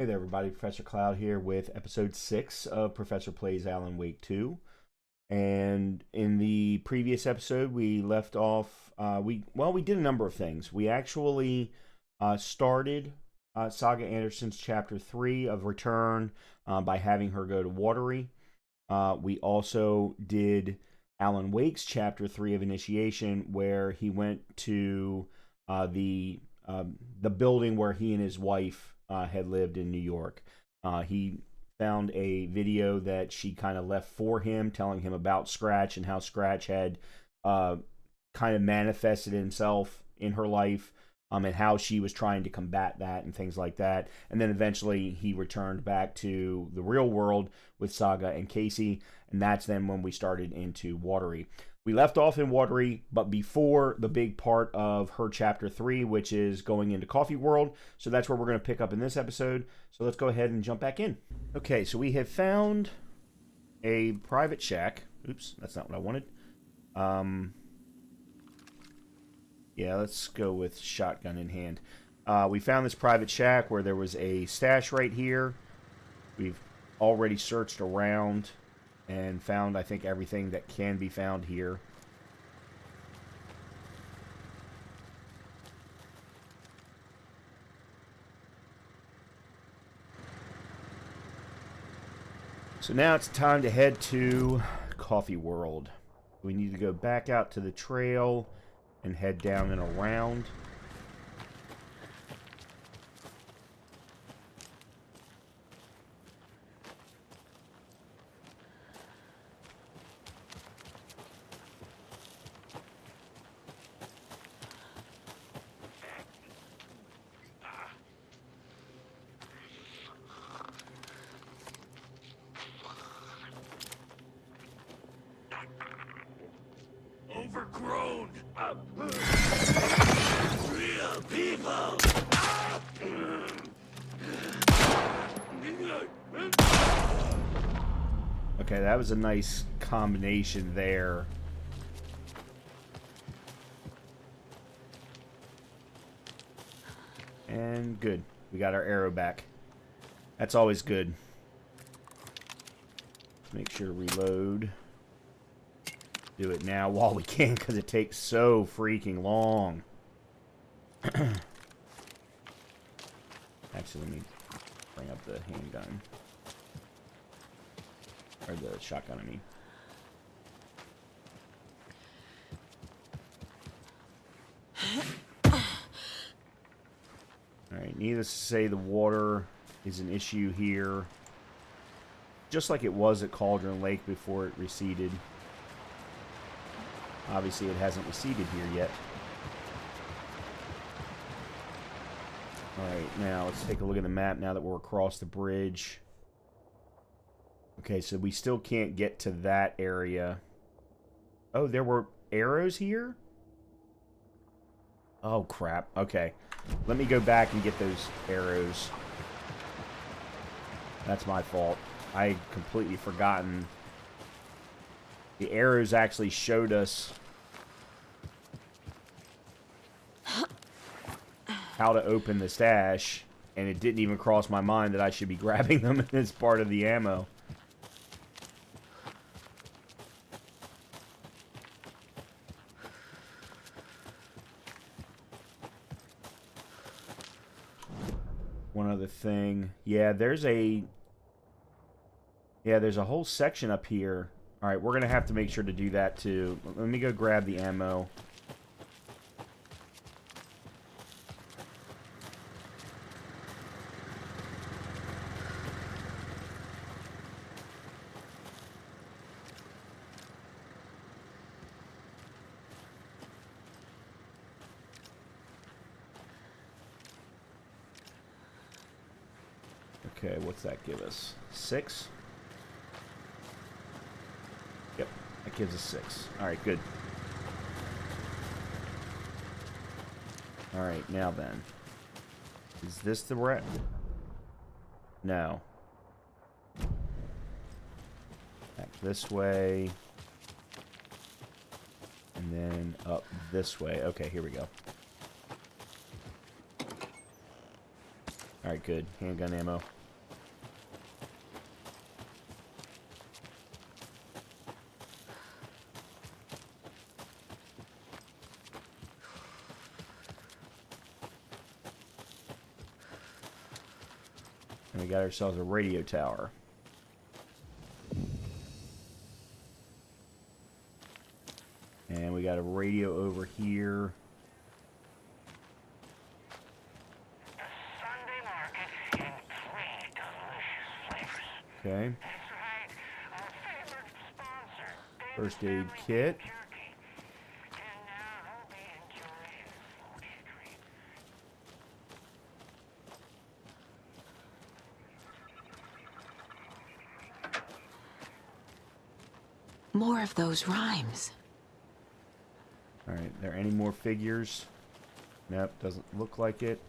Hey there, everybody. Professor Cloud here with episode 6 of Professor Plays Alan Wake 2. And in the previous episode, we left off. We did a number of things. We actually started Saga Anderson's chapter 3 of Return by having her go to Watery. We also did Alan Wake's chapter 3 of Initiation, where he went to the building where he and his wife had lived in New York. He found a video that she kind of left for him, telling him about Scratch and how Scratch had kind of manifested himself in her life, and how she was trying to combat that and things like that. And then eventually he returned back to the real world with Saga and Casey, and that's then when we started into Watery. We left off in Watery, but before the big part of her chapter 3, which is going into Coffee World. So that's where we're going to pick up in this episode. So let's go ahead and jump back in. Okay, so we have found a private shack. Oops, that's not what I wanted. Yeah, let's go with shotgun in hand. We found this private shack where there was a stash right here. We've already searched around and found, I think, everything that can be found here. So now it's time to head to Coffee World. We need to go back out to the trail and head down and around. Overgrown. Real people. Okay, that was a nice combination there. And good. We got our arrow back. That's always good. Let's make sure to reload. Do it now while we can, because it takes so freaking long. Actually, let me bring up the handgun. Or the shotgun, I mean. Alright, needless to say, the water is an issue here. Just like it was at Cauldron Lake before it receded. Obviously, it hasn't receded here yet. Alright, now let's take a look at the map now that we're across the bridge. Okay, so we still can't get to that area. Oh, there were arrows here? Oh, crap. Okay. Let me go back and get those arrows. That's my fault. I completely forgotten. The arrows actually showed us how to open the stash, and it didn't even cross my mind that I should be grabbing them as part of the ammo. One other thing. Yeah, there's a whole section up here. Alright, we're going to have to make sure to do that too. Let me go grab the ammo. Okay, what's that give us? 6? Yep, that gives us 6. Alright, good. Alright, now then. Is this the rat? No. Back this way. And then up this way. Okay, here we go. Alright, good. Handgun ammo. And we got ourselves a radio tower. And we got a radio over here. Sunday market in 3 delicious flavors. Okay. That's right, our favorite sponsor. First aid kit. Turkey. And now we'll be enjoying food treat. More of those rhymes. Alright, there any more figures? Nope, doesn't look like it.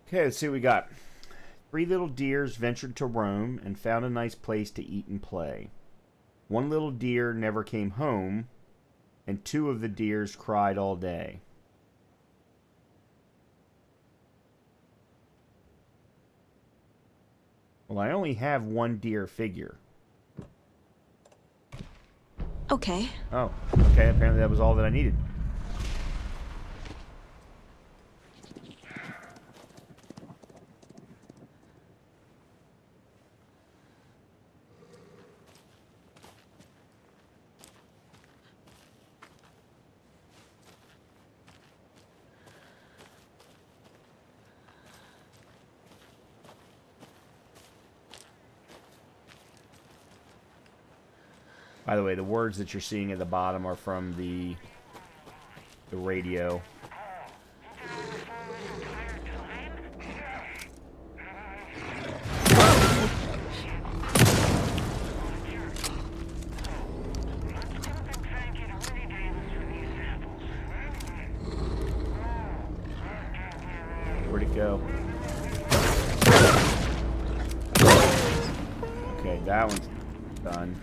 Okay, let's see what we got. 3 little deers ventured to roam and found a nice place to eat and play. 1 little deer never came home, and 2 of the deers cried all day. Well, I only have 1 deer figure. Okay. Oh, okay, apparently that was all that I needed. By the way, the words that you're seeing at the bottom are from the radio. Where'd it go? Okay, that one's done.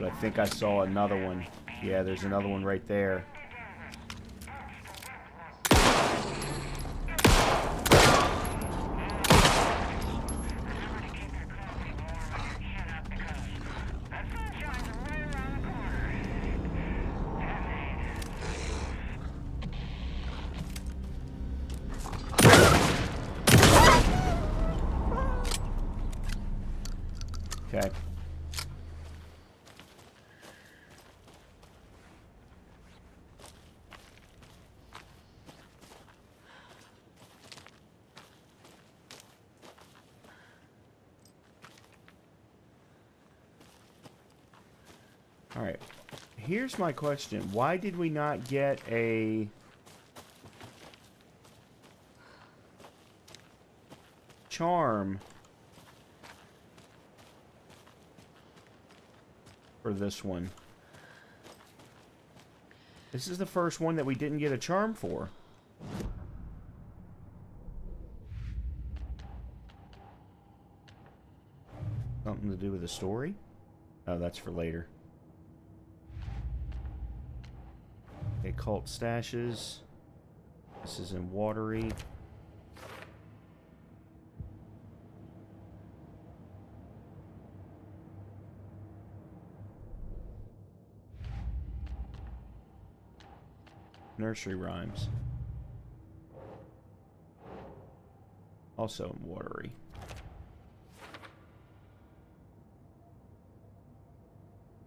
But I think I saw another one. Yeah, there's another one right there. Okay. All right. Here's my question. Why did we not get a charm for this one? This is the first one that we didn't get a charm for. Something to do with the story? Oh, that's for later. Okay, cult stashes. This is in watery. Nursery rhymes. Also in watery.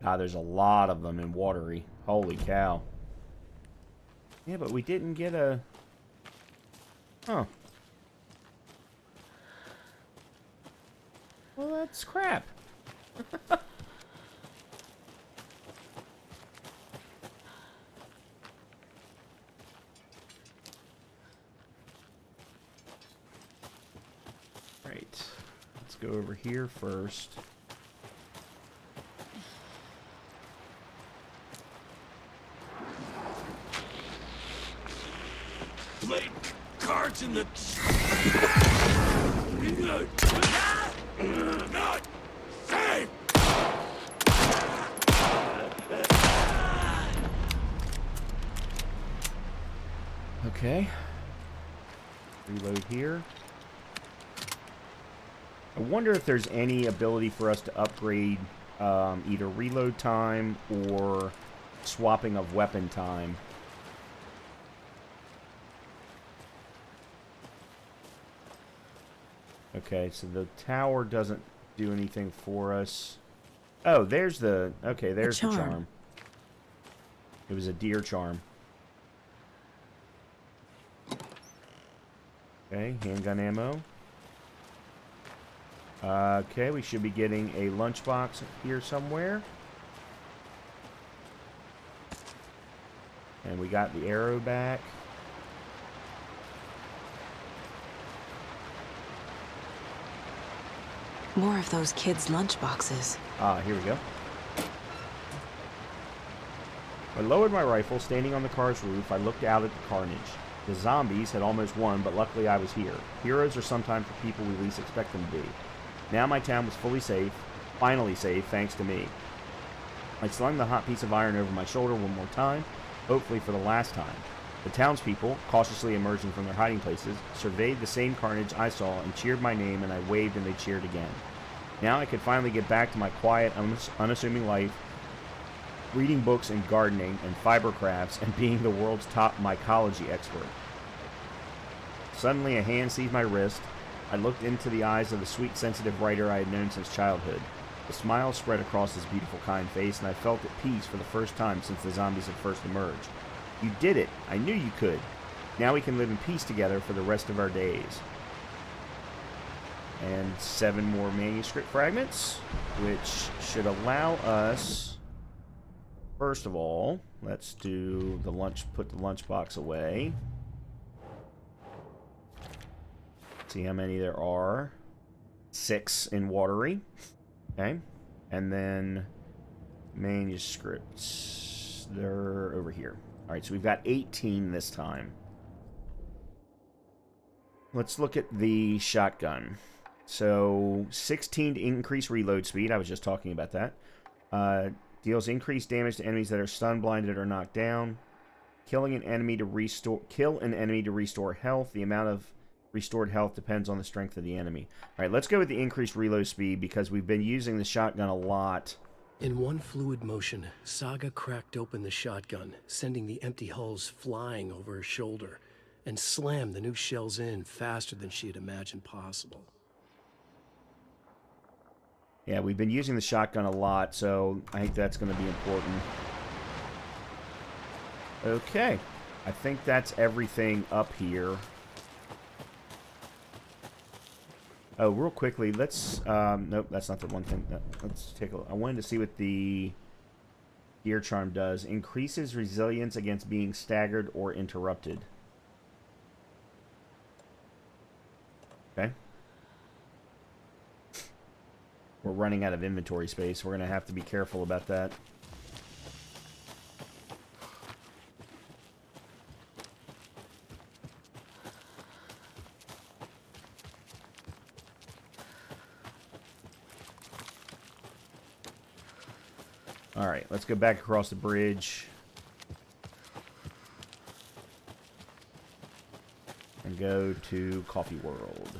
Ah, there's a lot of them in watery. Holy cow. Yeah, but we didn't get a... Huh. Well, that's crap. Right. Let's go over here first. Play cards in the... Not safe! Okay. Reload here. I wonder if there's any ability for us to upgrade either reload time or swapping of weapon time. Okay, so the tower doesn't do anything for us. Oh, there's the... Okay, there's the charm. It was a deer charm. Okay, handgun ammo. Okay, we should be getting a lunchbox here somewhere. And we got the arrow back. More of those kids' lunchboxes. Ah, here we go. I lowered my rifle. Standing on the car's roof, I looked out at the carnage. The zombies had almost won, but luckily I was here. Heroes are sometimes the people we least expect them to be. Now my town was fully safe, finally safe, thanks to me. I slung the hot piece of iron over my shoulder one more time, hopefully for the last time. The townspeople, cautiously emerging from their hiding places, surveyed the same carnage I saw and cheered my name, and I waved and they cheered again. Now I could finally get back to my quiet, unassuming life, reading books and gardening and fiber crafts and being the world's top mycology expert. Suddenly a hand seized my wrist. I looked into the eyes of the sweet, sensitive writer I had known since childhood. A smile spread across his beautiful, kind face, and I felt at peace for the first time since the zombies had first emerged. You did it! I knew you could! Now we can live in peace together for the rest of our days. And 7 more manuscript fragments, which should allow us... First of all, let's do the put the lunchbox away. See how many there are. 6 in watery. Okay. And then manuscripts. They're over here. Alright, so we've got 18 this time. Let's look at the shotgun. So, 16 to increase reload speed. I was just talking about that. Deals increased damage to enemies that are stunned, blinded, or knocked down. Kill an enemy to restore health. The amount of restored health depends on the strength of the enemy. Alright, let's go with the increased reload speed because we've been using the shotgun a lot. In one fluid motion, Saga cracked open the shotgun, sending the empty hulls flying over her shoulder, and slammed the new shells in faster than she had imagined possible. Yeah, we've been using the shotgun a lot, so I think that's going to be important. Okay. I think that's everything up here. Oh, real quickly, let's... nope, that's not the one thing. Let's take a look. I wanted to see what the Gear Charm does. Increases resilience against being staggered or interrupted. Okay. We're running out of inventory space. We're going to have to be careful about that. Alright, let's go back across the bridge. And go to Coffee World.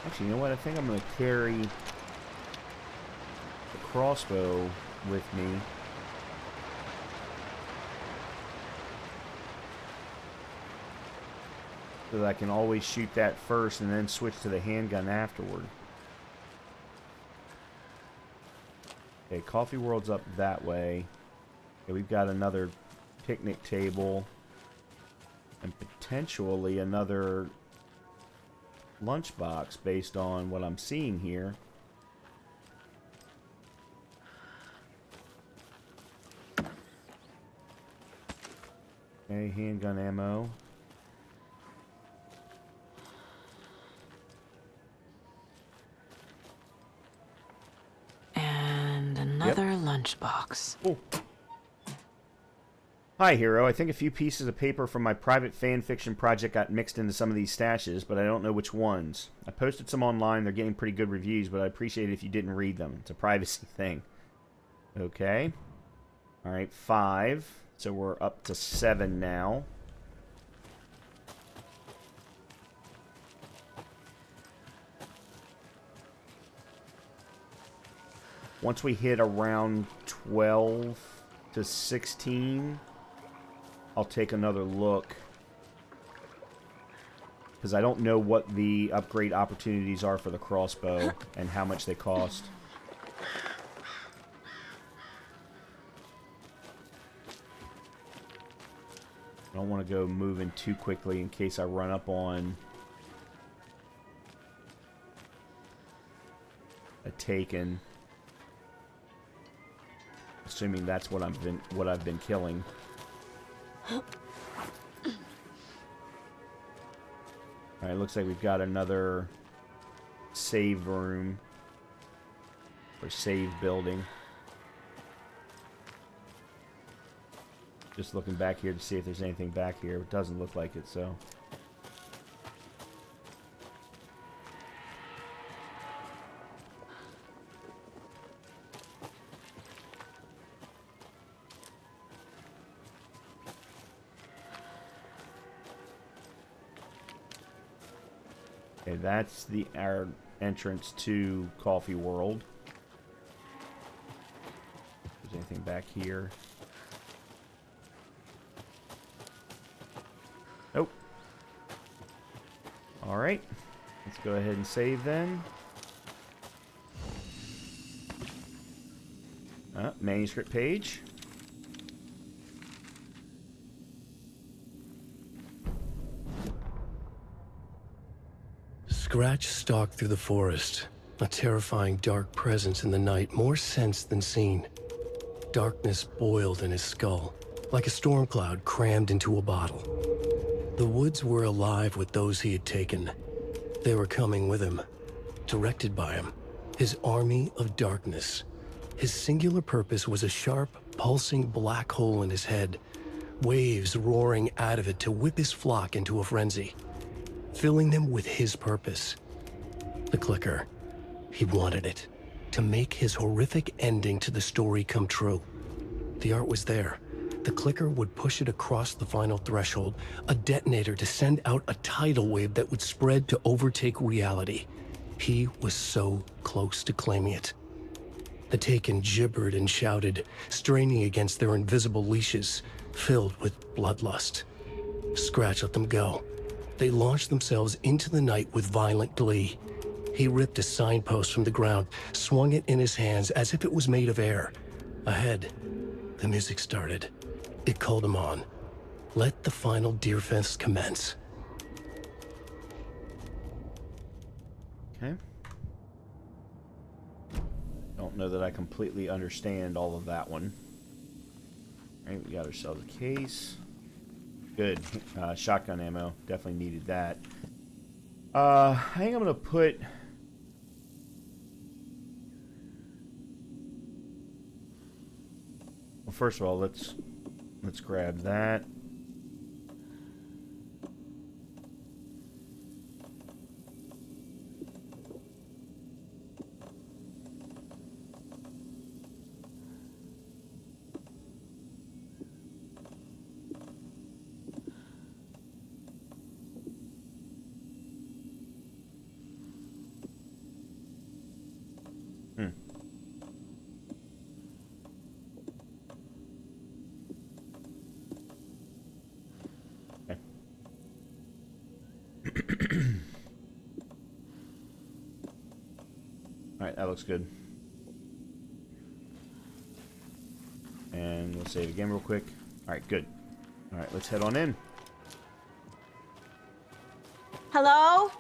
Actually, you know what? I think I'm going to carry the crossbow with me. So that I can always shoot that first and then switch to the handgun afterward. Okay, Coffee World's up that way. Okay, we've got another picnic table. And potentially another lunchbox based on what I'm seeing here. Okay, handgun ammo. And another lunchbox. Oh. Hi, Hero. I think a few pieces of paper from my private fan fiction project got mixed into some of these stashes, but I don't know which ones. I posted some online. They're getting pretty good reviews, but I'd appreciate it if you didn't read them. It's a privacy thing. Okay. Alright, 5. So we're up to 7 now. Once we hit around 12 to 16... I'll take another look, because I don't know what the upgrade opportunities are for the crossbow and how much they cost. I don't want to go moving too quickly in case I run up on a taken, assuming that's what I've been killing. Alright, looks like we've got another save room or save building. Just looking back here to see if there's anything back here. It doesn't look like it, so. Okay, that's our entrance to Coffee World. Is there anything back here? Nope. Alright. Let's go ahead and save then. Manuscript page. Scratch stalked through the forest, a terrifying dark presence in the night, more sensed than seen. Darkness boiled in his skull, like a storm cloud crammed into a bottle. The woods were alive with those he had taken. They were coming with him, directed by him, his army of darkness. His singular purpose was a sharp, pulsing black hole in his head, waves roaring out of it to whip his flock into a frenzy, filling them with his purpose. The clicker. He wanted it, to make his horrific ending to the story come true. The art was there. The clicker would push it across the final threshold, a detonator to send out a tidal wave that would spread to overtake reality. He was so close to claiming it. The Taken gibbered and shouted, straining against their invisible leashes, filled with bloodlust. Scratch let them go. They launched themselves into the night with violent glee. He ripped a signpost from the ground, swung it in his hands as if it was made of air. Ahead, the music started. It called him on. Let the final deer fest commence. Okay. Don't know that I completely understand all of that one. Alright, we got ourselves a case. Good. Shotgun ammo. Definitely needed that. I think I'm going to put... Well, first of all, let's grab that. Alright, that looks good. And we'll save again real quick. Alright, good. Alright, let's head on in. Hello?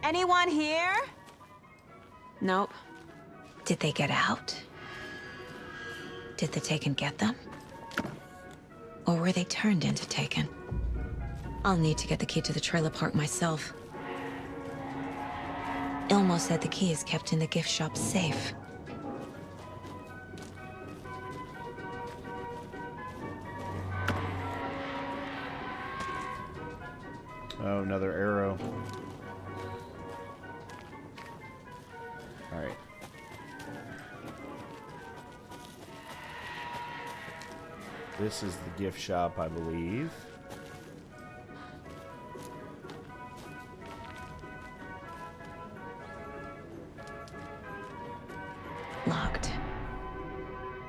Anyone here? Nope. Did they get out? Did the Taken get them? Or were they turned into Taken? I'll need to get the key to the trailer park myself. Ilmo said the key is kept in the gift shop safe. Oh, another arrow. Alright. This is the gift shop, I believe. Locked.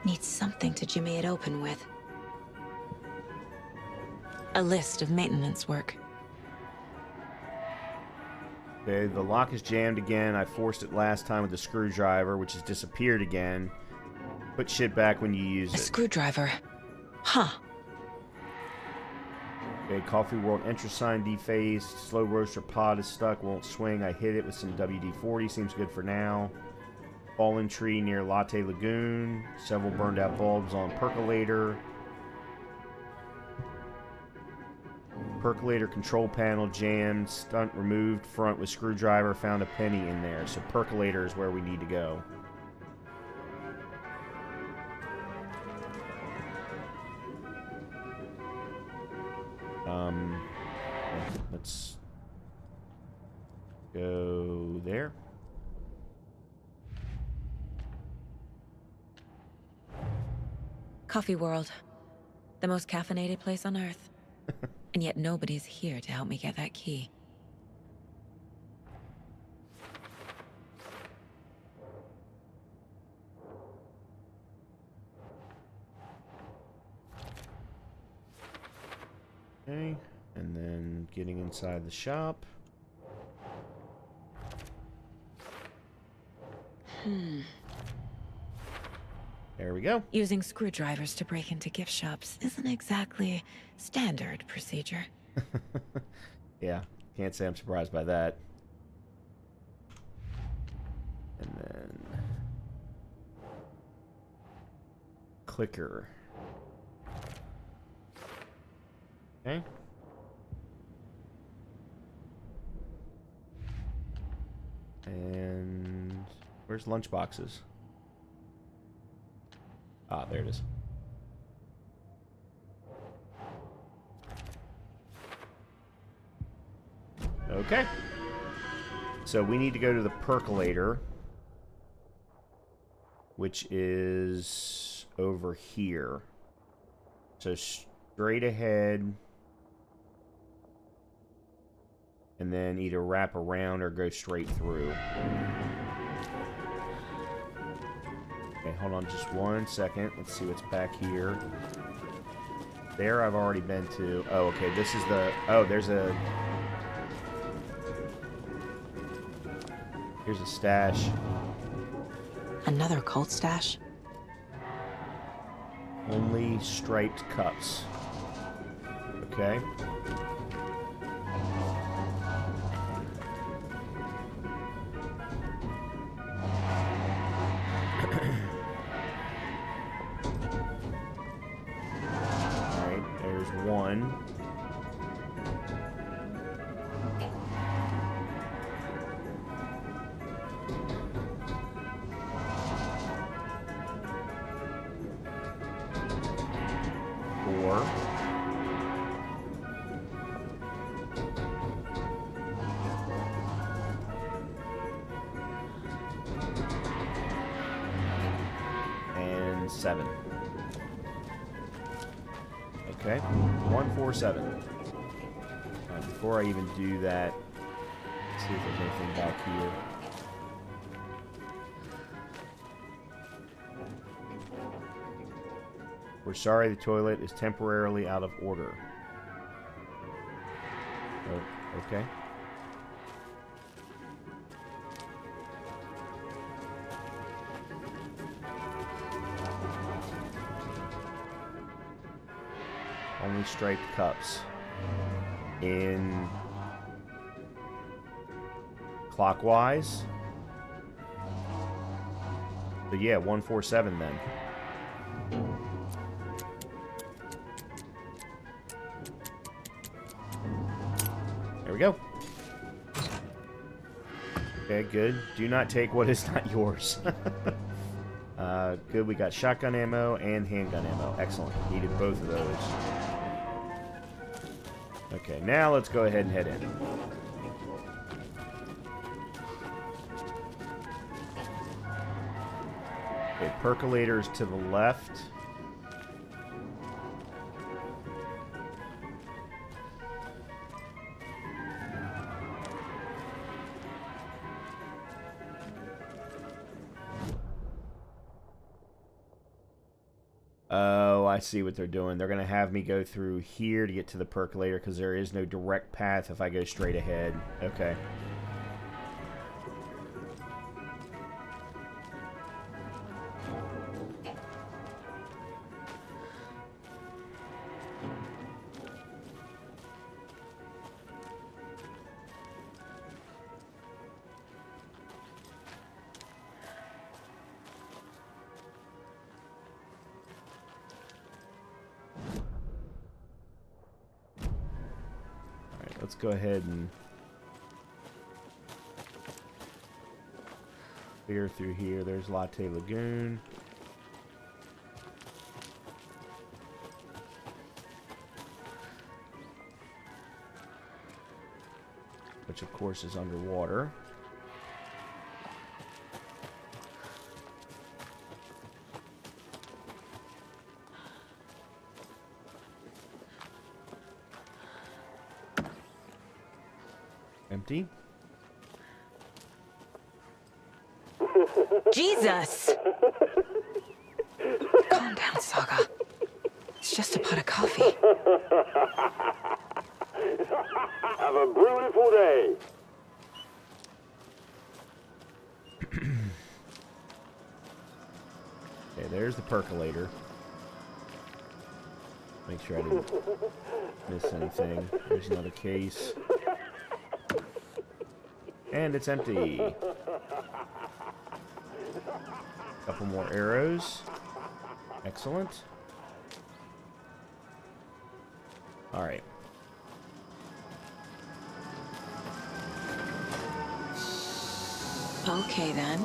Needs something to jimmy it open with. A list of maintenance work. Okay, the lock is jammed again. I forced it last time with the screwdriver, which has disappeared again. Put shit back when you use A it. screwdriver. Huh. Okay, Coffee World entrance sign defaced. Slow roaster pod is stuck, won't swing. I hit it with some WD-40, seems good for now. Fallen tree near Latte Lagoon. Several burned out bulbs on percolator. Percolator control panel jammed. Stunt removed. Front with screwdriver. Found a penny in there. So percolator is where we need to go. Let's go there. Coffee World. The most caffeinated place on Earth. And yet nobody's here to help me get that key. Okay, and then getting inside the shop. There we go. Using screwdrivers to break into gift shops isn't exactly standard procedure. Yeah, can't say I'm surprised by that. And then clicker. Okay. And where's lunch boxes? Ah, there it is. Okay. So we need to go to the percolator, which is over here. So straight ahead, and then either wrap around or go straight through. Okay, hold on just 1 second. Let's see what's back here. There I've already been to. Oh, okay, this is the... Oh, there's a... Here's a stash. Another cult stash? Only striped cups. Okay. Alright, there's one. Four. And 7. Okay, 147. Before I even do that, let's see if there's anything back here. We're sorry, the toilet is temporarily out of order. Oh, okay. Only striped cups. In clockwise. So yeah, 147 then. There we go. Okay, good. Do not take what is not yours. Good, we got shotgun ammo and handgun ammo. Excellent. Needed both of those. Okay, now let's go ahead and head in. Okay, percolators to the left. Oh, I see what they're doing. They're going to have me go through here to get to the percolator because there is no direct path if I go straight ahead. Okay. Let's go ahead and clear through here. There's Latte Lagoon. Which, of course, is underwater. Empty. Jesus! Calm down, Saga. It's just a pot of coffee. Have a beautiful day. Okay, there's the percolator. Make sure I didn't miss anything. There's another case. And it's empty. Couple more arrows. Excellent. Alright. Okay, then.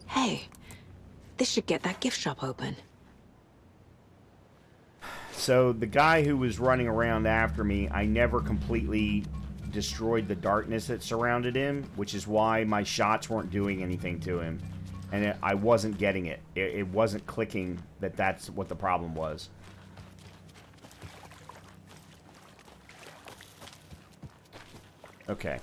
Hey, this should get that gift shop open. So the guy who was running around after me, I never completely destroyed the darkness that surrounded him, which is why my shots weren't doing anything to him. And I wasn't getting it. It wasn't clicking that that's what the problem was. Okay.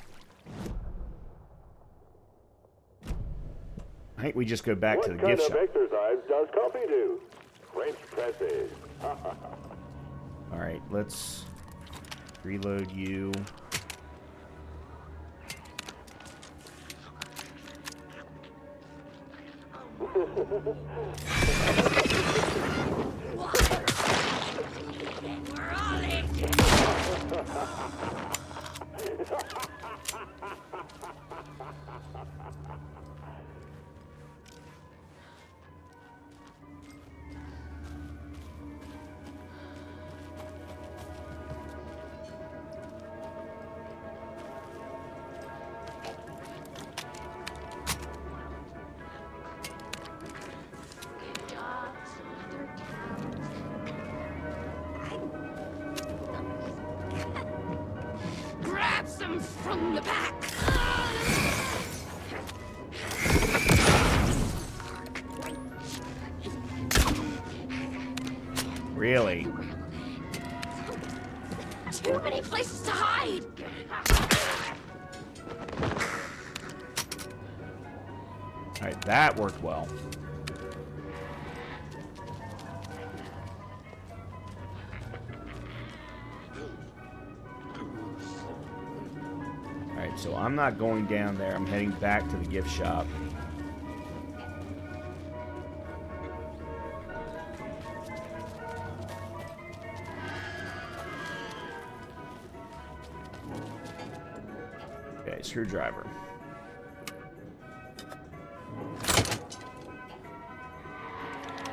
I think we just go back to the gift shop. What kind of exercise does coffee do? French presses. Alright, let's reload you. We're all in. them from the back. Really? Too many places to hide. Alright, that worked well. Alright, so I'm not going down there. I'm heading back to the gift shop. Okay, screwdriver.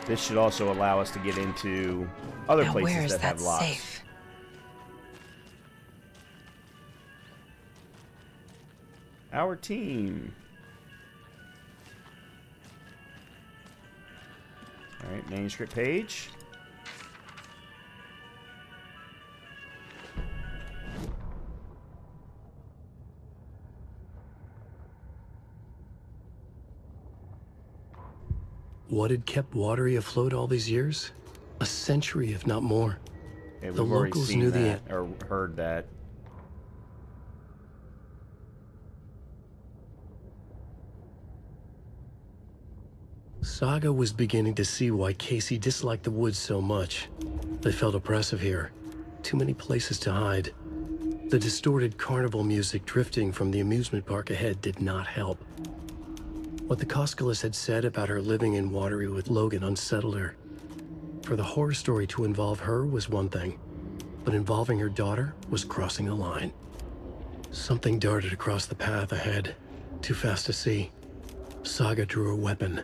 This should also allow us to get into other Now, places where is that have that locks. safe? Our team. Alright, manuscript page. What had kept Watery afloat all these years? A century, if not more. Okay, we've The already locals seen knew that, or heard that. Saga was beginning to see why Casey disliked the woods so much. They felt oppressive here. Too many places to hide. The distorted carnival music drifting from the amusement park ahead did not help. What the Koskalis had said about her living in Watery with Logan unsettled her. For the horror story to involve her was one thing, but involving her daughter was crossing a line. Something darted across the path ahead, too fast to see. Saga drew her weapon.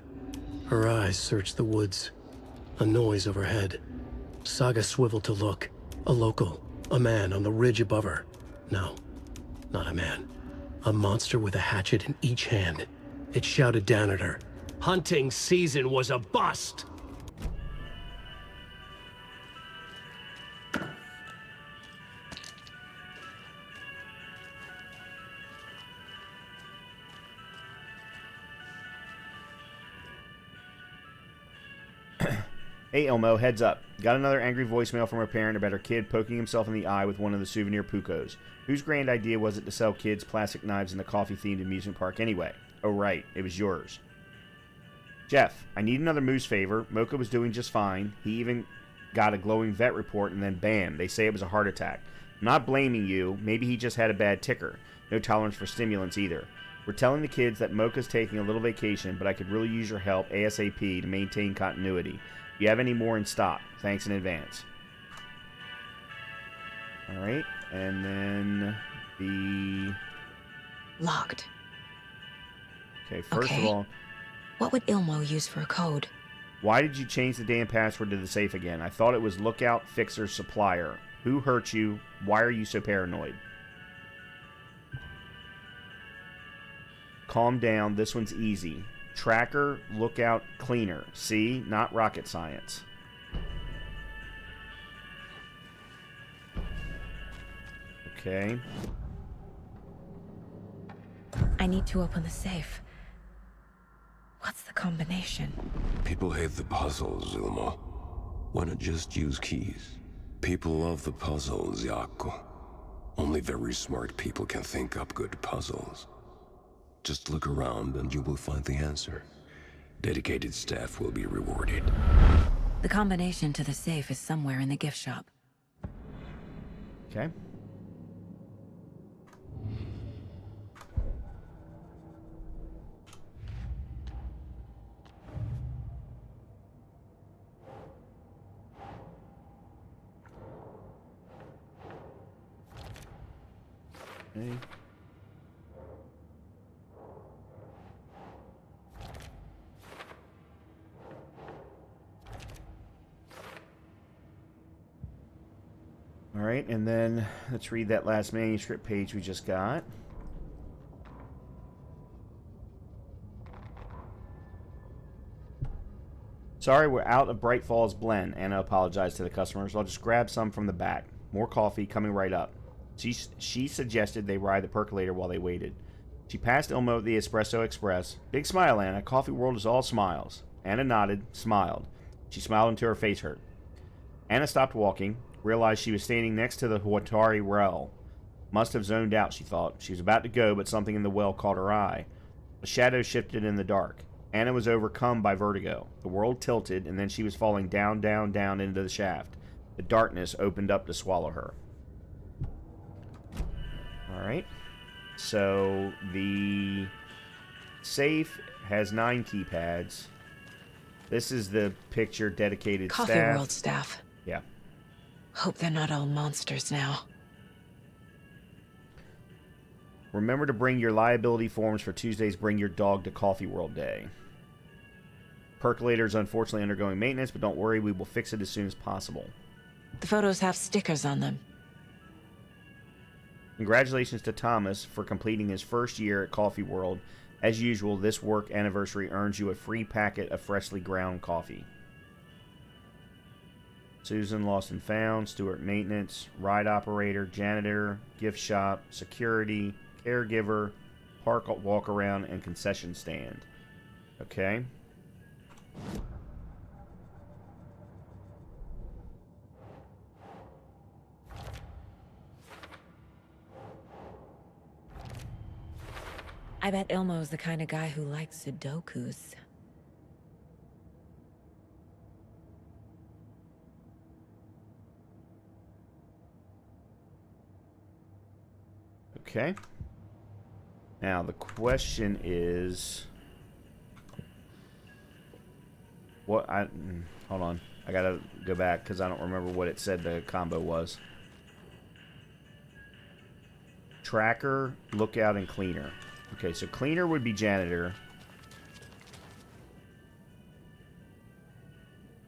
Her eyes searched the woods. A noise overhead. Saga swiveled to look. A local, a man on the ridge above her. No, not a man. A monster with a hatchet in each hand. It shouted down at her. Hunting season was a bust! Hey Elmo, heads up. Got another angry voicemail from a parent about her kid poking himself in the eye with one of the souvenir Pucos. Whose grand idea was it to sell kids plastic knives in the coffee-themed amusement park anyway? Oh right, it was yours. Jeff, I need another moose favor. Mocha was doing just fine. He even got a glowing vet report and then bam, they say it was a heart attack. I'm not blaming you. Maybe he just had a bad ticker. No tolerance for stimulants either. We're telling the kids that Mocha's taking a little vacation, but I could really use your help ASAP to maintain continuity. If you have any more in stock, thanks in advance. Alright, and then the... Locked. Okay, first of Okay. all, What would Ilmo use for a code? why did you change the damn password to the safe again? I thought it was Lookout Fixer Supplier. Who hurt you? Why are you so paranoid? Calm down, this one's easy. Tracker, Lookout, Cleaner. See? Not rocket science. Okay. I need to open the safe. What's the combination? People hate the puzzles, Ilmo. Why not just use keys? People love the puzzles, Yaku. Only very smart people can think up good puzzles. Just look around and you will find the answer. Dedicated staff will be rewarded. The combination to the safe is somewhere in the gift shop. Okay. Okay. All right, and then let's read that last manuscript page we just got. Sorry, we're out of Bright Falls blend. Anna apologized to the customers. I'll just grab some from the back. More coffee coming right up. She suggested they ride the percolator while they waited. She passed Ilmo the Espresso Express. Big smile, Anna. Coffee World is all smiles. Anna nodded, smiled. She smiled until her face hurt. Anna stopped walking, realized she was standing next to the Huatari well. Must have zoned out, she thought. She was about to go, but something in the well caught her eye. A shadow shifted in the dark. Anna was overcome by vertigo. The world tilted, and then she was falling down, down, down into the shaft. The darkness opened up to swallow her. Alright. So, the safe has 9 keypads. This is the picture dedicated Coffee staff. World staff. Yeah. Hope they're not all monsters now. Remember to bring your liability forms for Tuesday's Bring Your Dog to Coffee World Day. Percolator is unfortunately undergoing maintenance, but don't worry, we will fix it as soon as possible. The photos have stickers on them. Congratulations to Thomas for completing his first year at Coffee World. As usual, this work anniversary earns you a free packet of freshly ground coffee. Susan, Lost and Found, Stuart, Maintenance, Ride Operator, Janitor, Gift Shop, Security, Caregiver, Park Walk Around, and Concession Stand. Okay. I bet Ilmo's the kind of guy who likes Sudokus. Okay. Now, the question is... hold on. I gotta go back, because I don't remember what it said the combo was. Tracker, Lookout, and Cleaner. Okay, so Cleaner would be Janitor.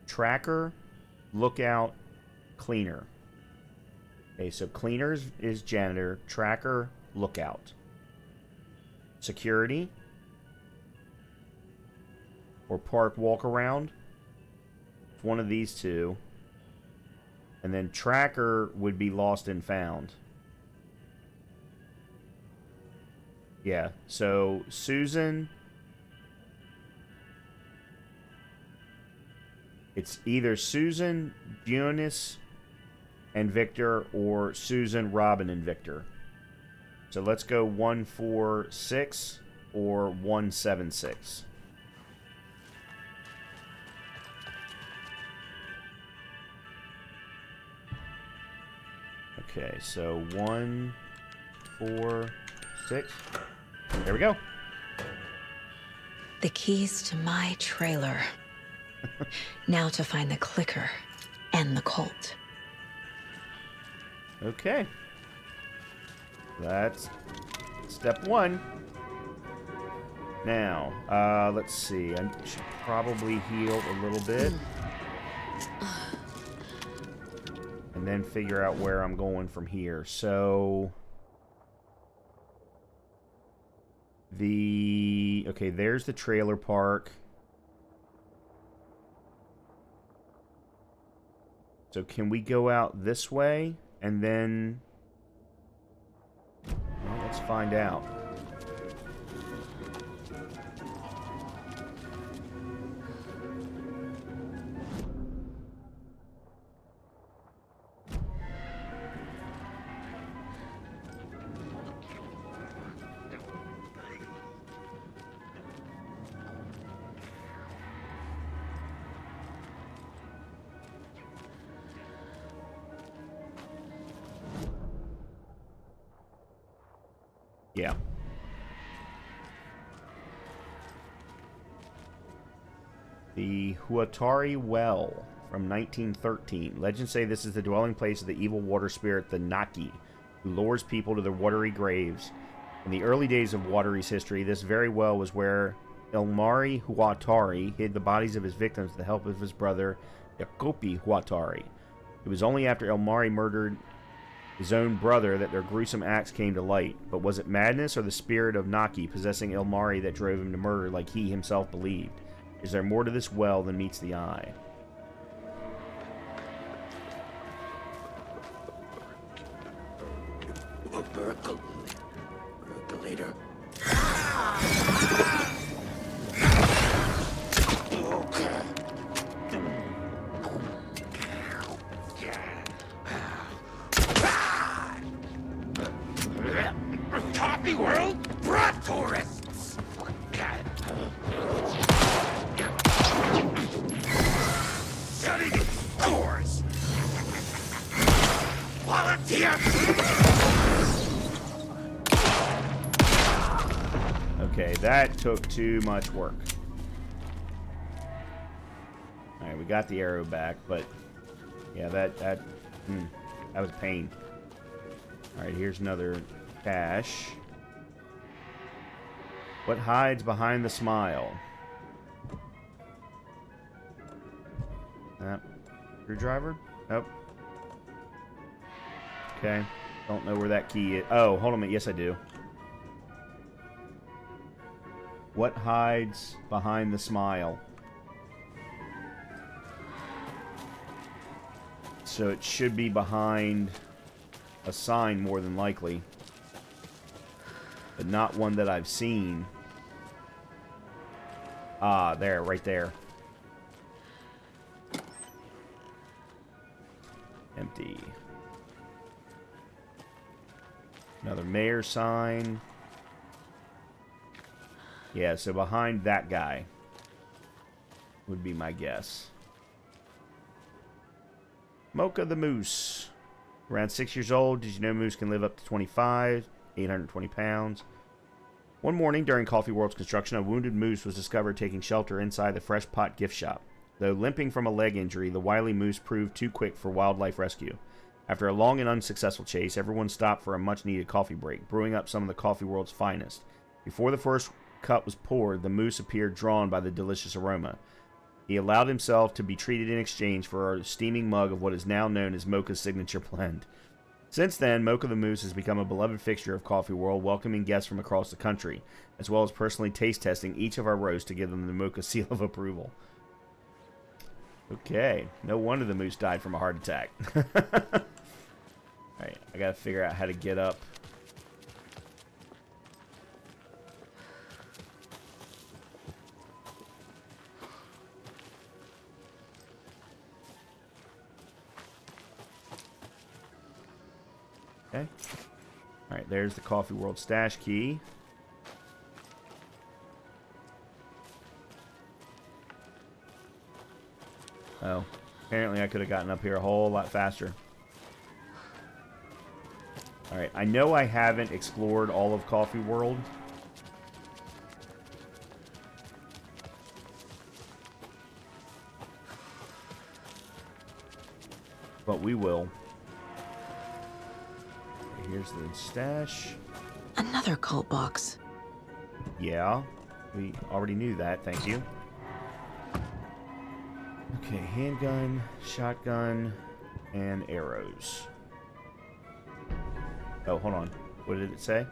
Tracker, Lookout, Cleaner. Okay, so Cleaner is Janitor. Tracker, Lookout. Security. Or Park Walk Around. One of these two. And then Tracker would be Lost and Found. Yeah, so Susan... It's either Susan, Eunice, and Victor, or Susan, Robin, and Victor. So let's go 146 or 176. Okay, so 1, 4, 6. There we go. The keys to my trailer. Now to find the clicker and the Colt. Okay. That's step 1. Now, let's see. I should probably heal a little bit. And then figure out where I'm going from here. So... Okay, there's the trailer park. So can we go out this way? And then... Well, let's find out. Yeah. The Huatari Well from 1913. Legends say this is the dwelling place of the evil water spirit, the Naki, who lures people to their watery graves. In the early days of Wateri's history, this very well was where Ilmari Huatari hid the bodies of his victims with the help of his brother, Jacopi Huatari. It was only after Ilmari murdered his own brother that their gruesome acts came to light. But was it madness or the spirit of Naki possessing Ilmari that drove him to murder like he himself believed? Is there more to this well than meets the eye? Okay, that took too much work. Alright, we got the arrow back, but yeah, that was a pain. Alright, here's another cache. What hides behind the smile? Screwdriver? Nope. Okay. Don't know where that key is. Oh, hold on a minute. Yes, I do. What hides behind the smile? So it should be behind a sign more than likely. But not one that I've seen. Ah, there, right there. Empty. Another mayor sign. Yeah, so behind that guy would be my guess. Mocha the moose. Around 6 years old. Did you know moose can live up to 25? 820 pounds. One morning during Coffee World's construction, a wounded moose was discovered taking shelter inside the Fresh Pot gift shop. Though limping from a leg injury, the wily moose proved too quick for wildlife rescue. After a long and unsuccessful chase, everyone stopped for a much-needed coffee break, brewing up some of the Coffee World's finest. Before the first cup was poured, the moose appeared drawn by the delicious aroma. He allowed himself to be treated in exchange for a steaming mug of what is now known as Mocha's signature blend. Since then, Mocha the Moose has become a beloved fixture of Coffee World, welcoming guests from across the country, as well as personally taste testing each of our roasts to give them the Mocha seal of approval. Okay, no wonder the moose died from a heart attack. Alright, I gotta figure out how to get up. Okay. Alright, there's the Coffee World stash key. Oh, apparently I could have gotten up here a whole lot faster. Alright, I know I haven't explored all of Coffee World. But we will. Here's the stash. Another cult box. Yeah, we already knew that, thank you. Okay, handgun, shotgun, and arrows. Oh, hold on. What did it say?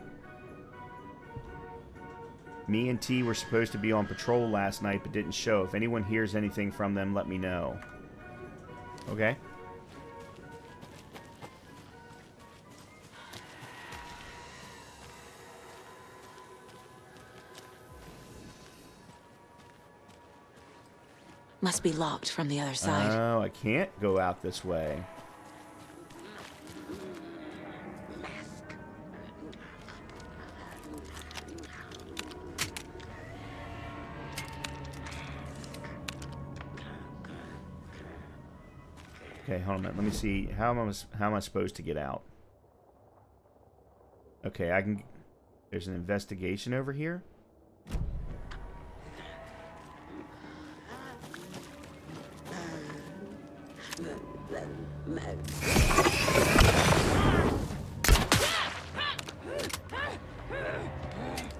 Me and T were supposed to be on patrol last night, but didn't show. If anyone hears anything from them, let me know. Okay. Must be locked from the other side. Oh, I can't go out this way. Okay, hold on a minute. Let me see. How am I supposed to get out? Okay, I can... There's an investigation over here.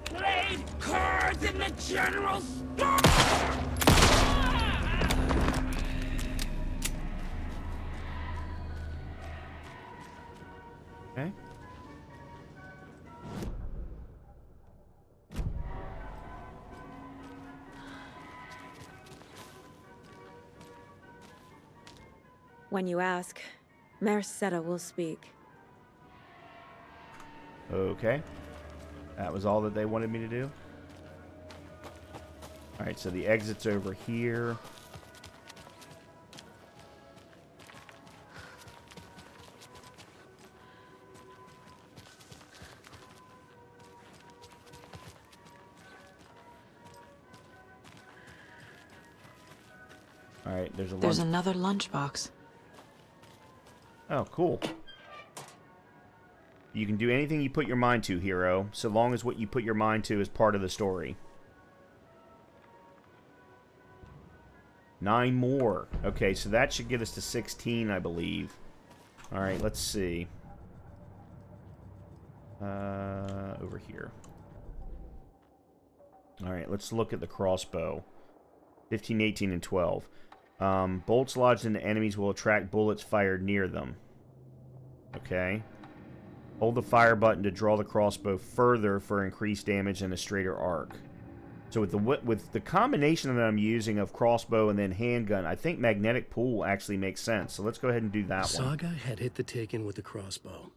Played cards in the general store! Okay. When you ask, Merceda will speak. Okay. That was all that they wanted me to do? Alright, so the exit's over here. Alright, there's There's another lunchbox. Oh, cool. You can do anything you put your mind to, hero, so long as what you put your mind to is part of the story. 9 more. Okay, so that should get us to 16, I believe. Alright, let's see. Over here. Alright, let's look at the crossbow. 15, 18, and 12. Bolts lodged into enemies will attract bullets fired near them. Okay. Hold the fire button to draw the crossbow further for increased damage and a straighter arc. So with the combination that I'm using of crossbow and then handgun, I think magnetic pull actually makes sense. So let's go ahead and do that one. Saga had hit the Taken with the crossbow.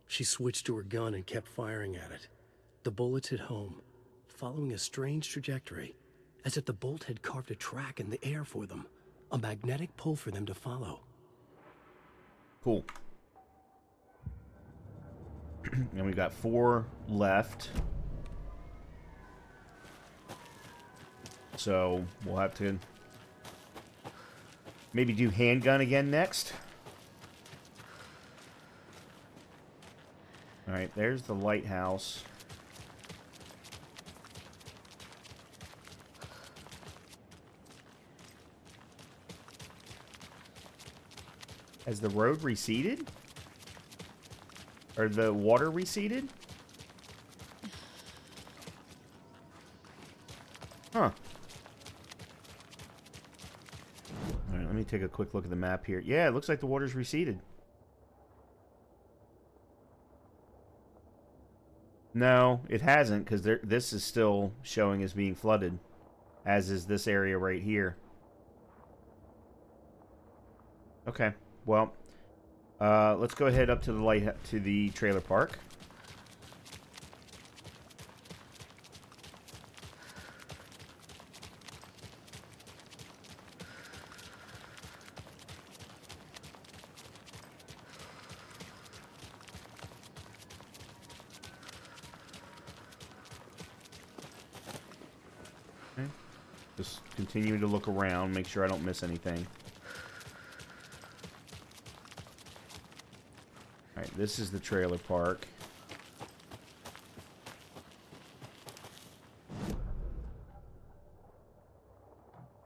She switched to her gun and kept firing at it. The bullets hit home, following a strange trajectory, as if the bolt had carved a track in the air for them, a magnetic pull for them to follow. Cool. And we've got 4 left. So we'll have to maybe do handgun again next. Alright, there's the lighthouse. Has the road receded? Or the water receded? Huh. Alright, let me take a quick look at the map here. Yeah, it looks like the water's receded. No, it hasn't, because this is still showing as being flooded. As is this area right here. Okay, well, let's go ahead up to the trailer park. Okay. Just continue to look around, make sure I don't miss anything. Alright, this is the trailer park.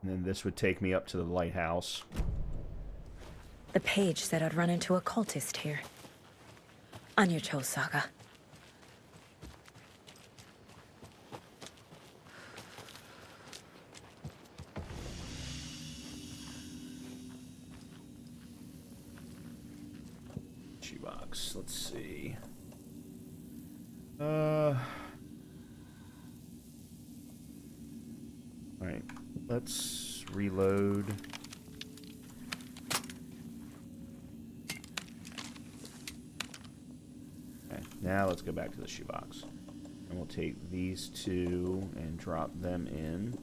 And then this would take me up to the lighthouse. The page said I'd run into a cultist here. On your toes, Saga. Shoebox, let's see. Alright, let's reload. Okay, now let's go back to the shoebox. And we'll take these 2 and drop them in.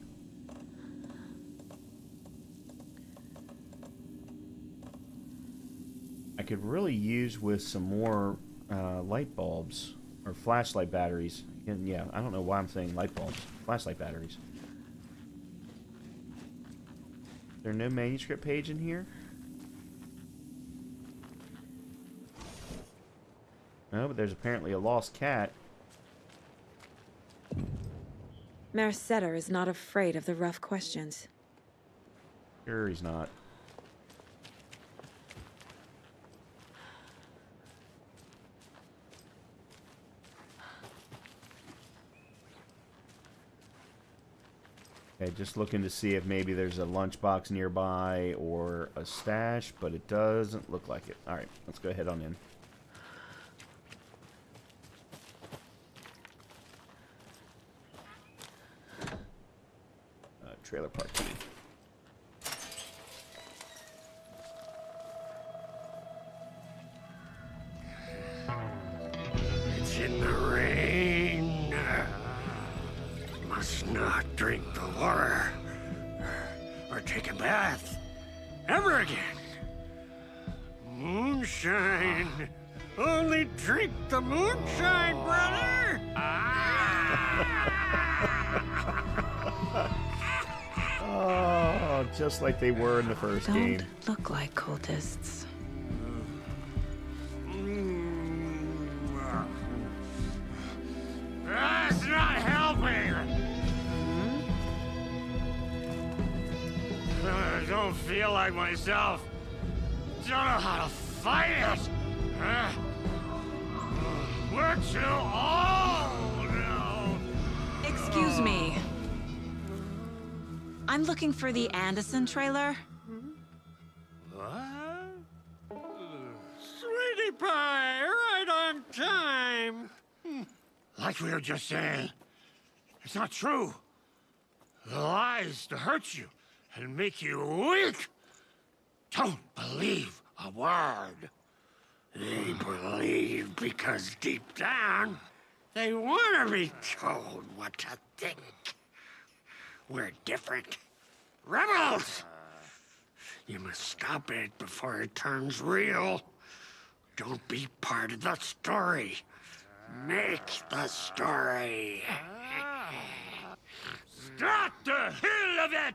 I could really use with some more light bulbs or flashlight batteries. And yeah, I don't know why I'm saying light bulbs. Flashlight batteries. Is there no manuscript page in here? No, but there's apparently a lost cat. Mercedes is not afraid of the rough questions. Sure he's not. Okay, just looking to see if maybe there's a lunchbox nearby or a stash, but it doesn't look like it. Alright, let's go ahead on in. Trailer park key. It's in the rain. Must not drink the water or take a bath ever again. Moonshine. Only drink the moonshine, brother. Oh, just like they were in the first game. Don't look like cultists. don't feel like myself. Don't know how to fight it. We're too old now. Excuse me. I'm looking for the Anderson trailer. What? Sweetie pie, right on time. Like we were just saying, it's not true. The lies to hurt you and make you weak. Don't believe a word. They believe because deep down, they want to be told what to think. We're different. Rebels! You must stop it before it turns real. Don't be part of the story. Make the story. Start the hell of it!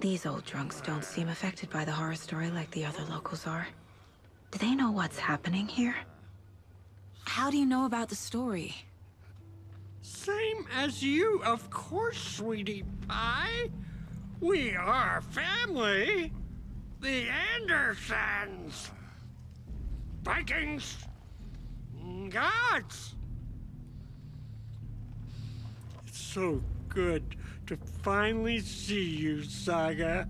These old drunks don't seem affected by the horror story like the other locals are. Do they know what's happening here? How do you know about the story? Same as you, of course, sweetie pie. We are family. The Andersons. Vikings. Gods. It's so good to finally see you, Saga.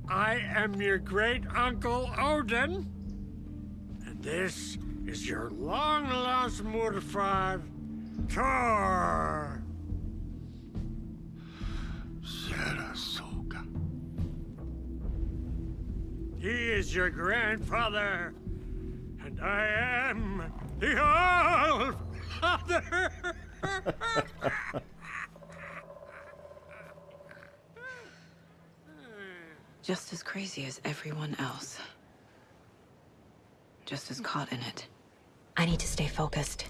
I am your great uncle Odin, and this is your long-lost mortified Thor. Saga. He is your grandfather, and I am the All-Father. Just as crazy as everyone else. Just as caught in it. I need to stay focused.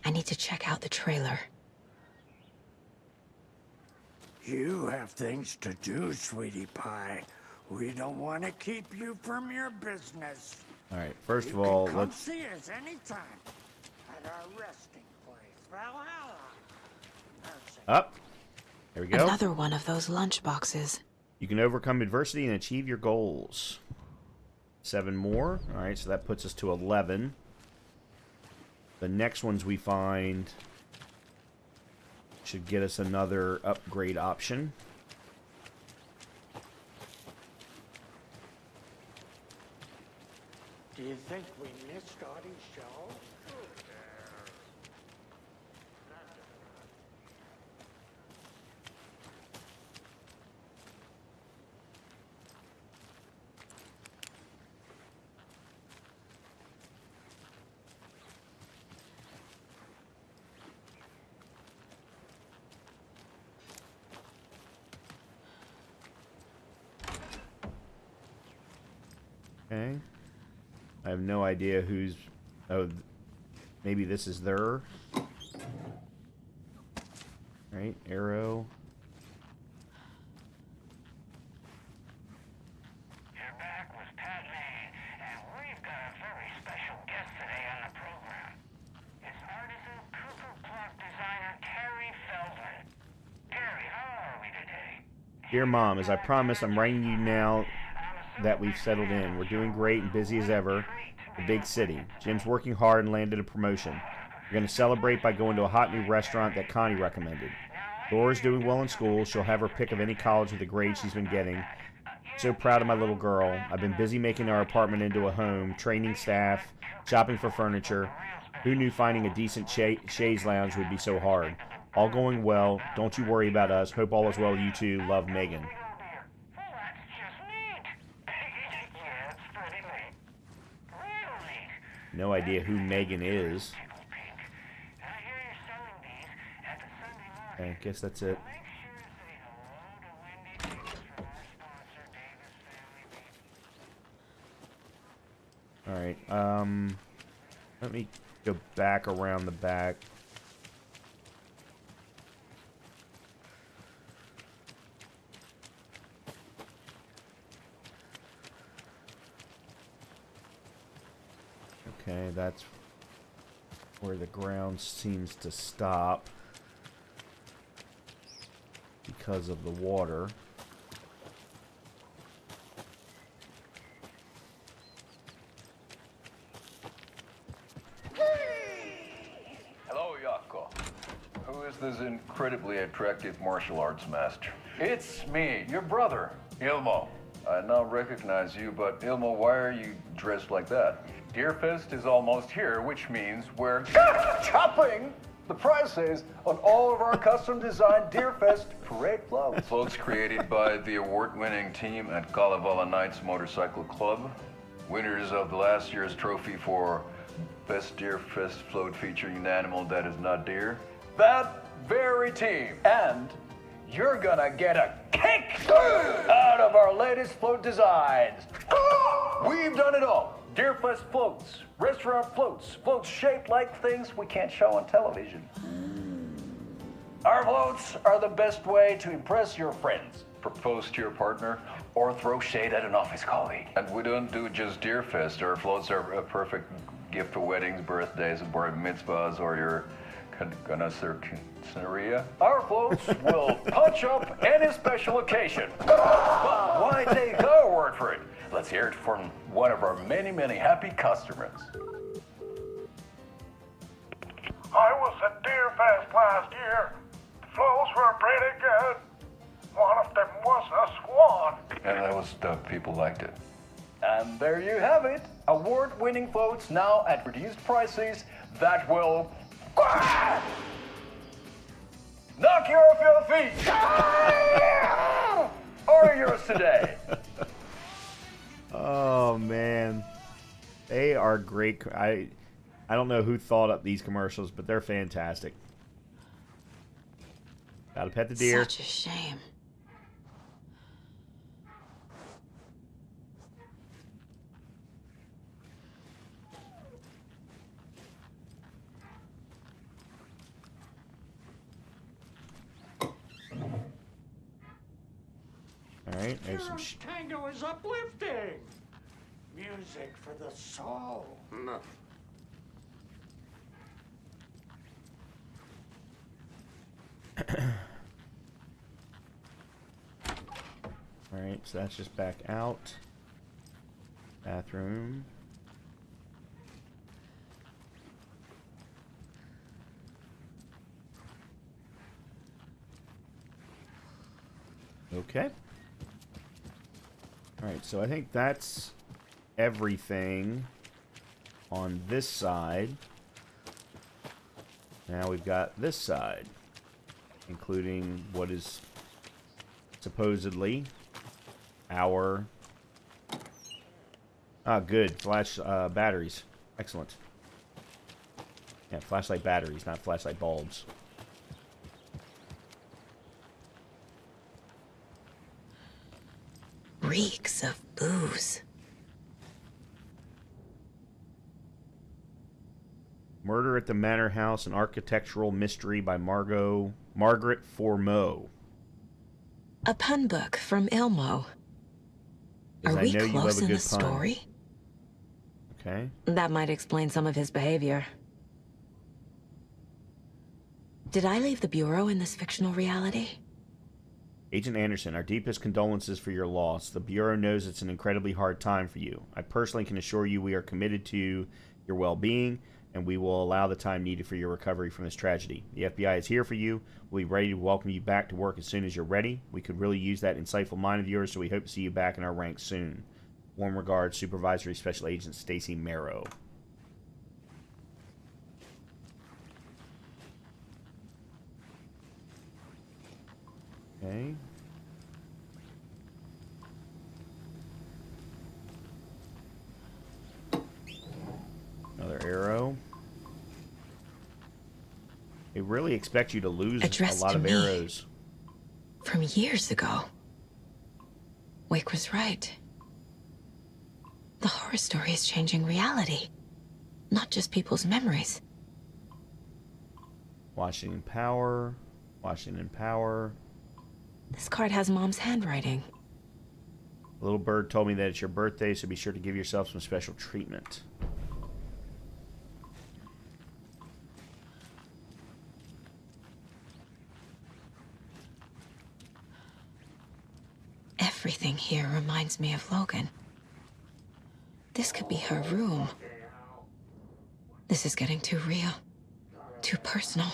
I need to check out the trailer. You have things to do, sweetie pie. We don't want to keep you from your business. All right, first of You all, can come let's... see us anytime at our resting place, Valhalla. Up. There we go. Another one of those lunch boxes. You can overcome adversity and achieve your goals. 7 more. All right, so that puts us to 11. The next ones we find should get us another upgrade option. Do you think we missed all these shows? Okay. I have no idea who's... Oh, maybe this is their... Right, arrow. You're back with Pat May, and we've got a very special guest today on the program. It's artisan cuckoo clock designer Terry Feldman. Terry, how are we today? Dear Mom, as I promised, I'm writing you now that we've settled in. We're doing great and busy as ever. The big city. Jim's working hard and landed a promotion. We're going to celebrate by going to a hot new restaurant that Connie recommended. Laura's doing well in school. She'll have her pick of any college with the grades she's been getting. So proud of my little girl. I've been busy making our apartment into a home, training staff, shopping for furniture. Who knew finding a decent chaise lounge would be so hard? All going well. Don't you worry about us. Hope all is well with you too. Love, Megan. Well, that's just neat. Yeah, it's pretty neat. Real neat. No idea who Megan is. Pickle pink. And I hear you're selling these at the Sunday market. Okay, I guess that's it. Make sure to say hello to Wendy Davis from our sponsor, Davis Family Beef. Alright, let me go back around the back. Okay, that's where the ground seems to stop. because of the water. Hello, Yako. Who is this incredibly attractive martial arts master? It's me, your brother, Ilmo. I now recognize you, but Ilmo, why are you dressed like that? Deerfest is almost here, which means we're chopping the prices on all of our custom-designed Deerfest parade clothes. Clothes created by the award-winning team at Kalevala Knights Motorcycle Club, winners of the last year's trophy for Best Deerfest float featuring an animal that is not deer. That very team. And you're gonna get a kick out of our latest float designs. We've done it all. Deerfest floats, restaurant floats, floats shaped like things we can't show on television. Our floats are the best way to impress your friends, propose to your partner, or throw shade at an office colleague. And we don't do just Deerfest. Our floats are a perfect gift for weddings, birthdays, bar mitzvahs, or your Scenaria. Our floats will punch up any special occasion. But why take our word for it? Let's hear it from one of our many, many happy customers. I was at Deerfest last year. The flows were pretty good. One of them was a swan. And that was the people liked it. And there you have it. Award-winning floats now at reduced prices that will knock you off your feet. Or yours today. Oh man, they are great. I don't know who thought up these commercials, but they're fantastic. Gotta pet the deer. Such a shame. All right, there's some. Hero's tango is uplifting. Music for the soul. All right, so that's just back out. Bathroom. Okay. All right, so I think that's everything on this side. Now we've got this side, including what is supposedly our good flash batteries. Excellent. Yeah, flashlight batteries, not flashlight bulbs. Reeks of booze. Murder at the Manor House, an architectural mystery by Margaret Formeau. A pun book from Ilmo. Are I we know you love close a in good the pun. story? Okay. That might explain some of his behavior. Did I leave the Bureau in this fictional reality? Agent Anderson, our deepest condolences for your loss. The Bureau knows it's an incredibly hard time for you. I personally can assure you we are committed to your well-being, and we will allow the time needed for your recovery from this tragedy. The FBI is here for you. We'll be ready to welcome you back to work as soon as you're ready. We could really use that insightful mind of yours, so we hope to see you back in our ranks soon. Warm regards, Supervisory Special Agent Stacy Marrow. Okay. Another arrow. They really expect you to lose Addressed a lot to of me. arrows. From years ago. Wake was right. The horror story is changing reality, not just people's memories. Washington Power. Washington Power. This card has Mom's handwriting. The little bird told me that it's your birthday, so be sure to give yourself some special treatment. Everything here reminds me of Logan. This could be her room. This is getting too real. Too personal.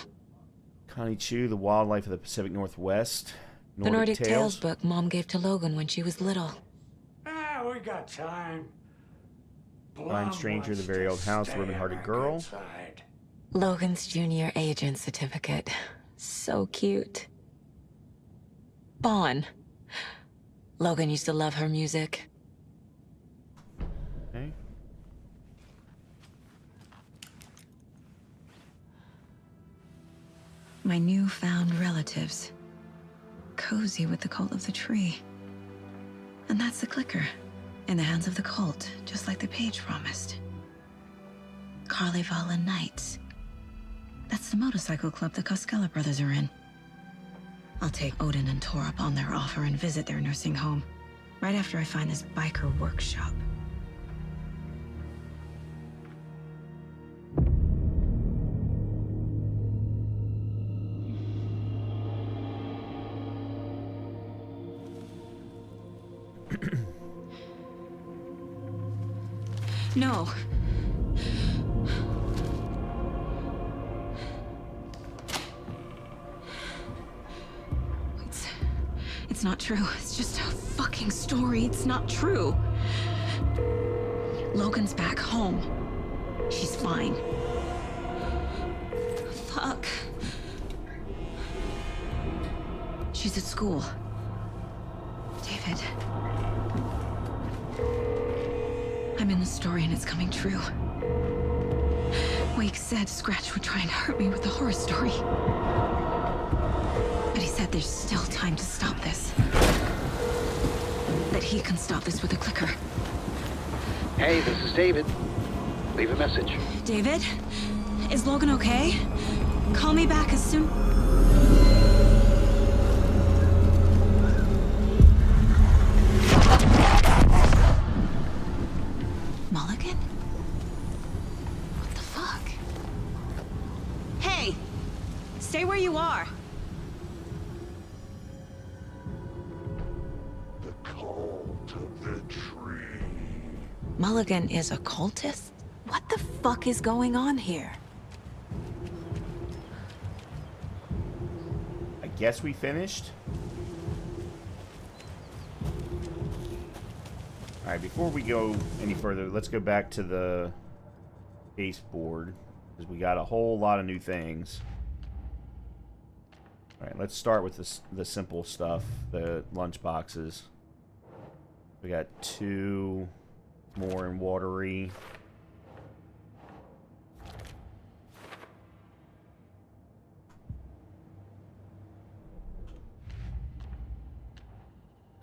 Connie Chu, The Wildlife of the Pacific Northwest. The Nordic Tales book Mom gave to Logan when she was little. Ah, we got time. Blind Stranger, The Very Old House, The Ribbon-Hearted Girl. Inside. Logan's junior agent certificate. So cute. Bon. Logan used to love her music. Okay. My newfound relatives. Cozy with the cult of the tree. And that's the clicker. In the hands of the cult, just like the page promised. Carnival Knights. That's the motorcycle club the Koskela brothers are in. I'll take Odin and Tor up on their offer and visit their nursing home. Right after I find this biker workshop. No. It's not true. It's just a fucking story. It's not true. Logan's back home. She's fine. Fuck. She's at school. David. I'm in the story and it's coming true. Wake said Scratch would try and hurt me with the horror story. But he said there's still time to stop this. That he can stop this with a clicker. Hey, this is David. Leave a message. David? Is Logan okay? Call me back as soon... Mulligan? What the fuck? Hey! Stay where you are! The cult of the tree. Mulligan is a cultist? What the fuck is going on here? I guess we finished. Alright, before we go any further, let's go back to the baseboard, because we got a whole lot of new things. Alright, let's start with the simple stuff, the lunch boxes. We got 2 more in watery.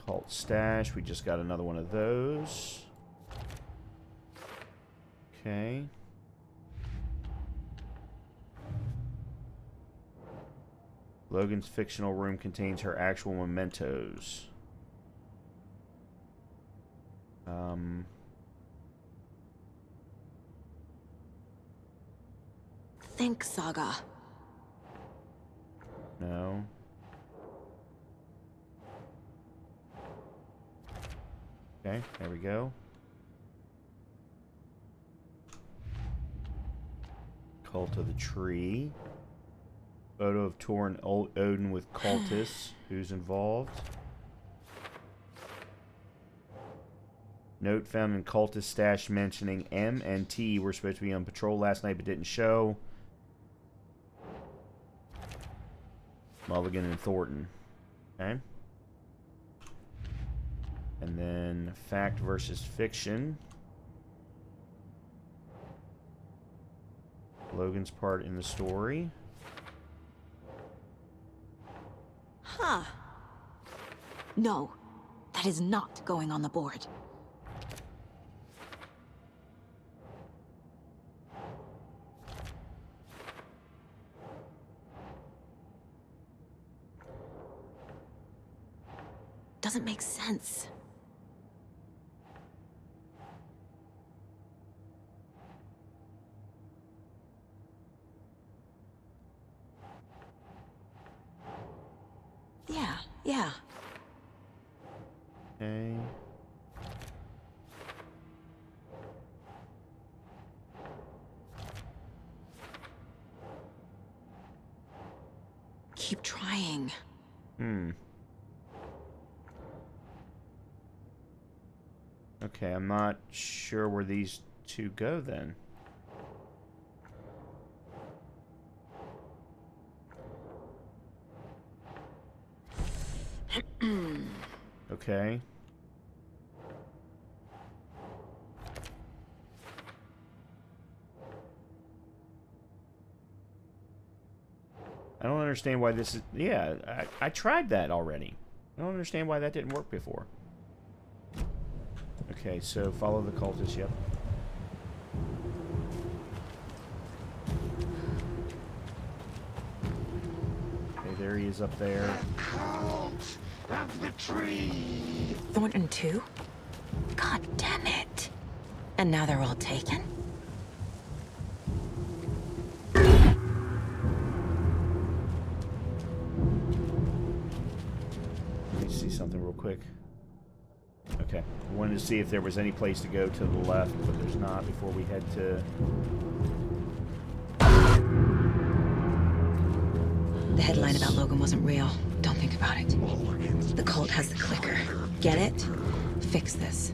Cult stash, we just got another one of those. Okay. Logan's fictional room contains her actual mementos. Think, Saga. No. Okay, there we go. Cult of the Tree. Photo of Tor and Odin with cultists. Who's involved? Note found in cultist stash mentioning M and T were supposed to be on patrol last night but didn't show. Mulligan and Thornton. Okay. And then fact versus fiction. Logan's part in the story. Huh. No, that is not going on the board. Doesn't make sense. Yeah. Okay. Keep trying. Okay, I'm not sure where these two go then. Okay. I don't understand why this is... Yeah, I tried that already. I don't understand why that didn't work before. Okay, so follow the cultist, yep. Okay, there he is up there. Cult of the tree. Thornton too? God damn it. And now they're all taken? Let me see something real quick. Okay, I wanted to see if there was any place to go to the left, but there's not before we head to... The headline about Logan wasn't real. Don't think about it. The cult has the clicker. Get it? Fix this.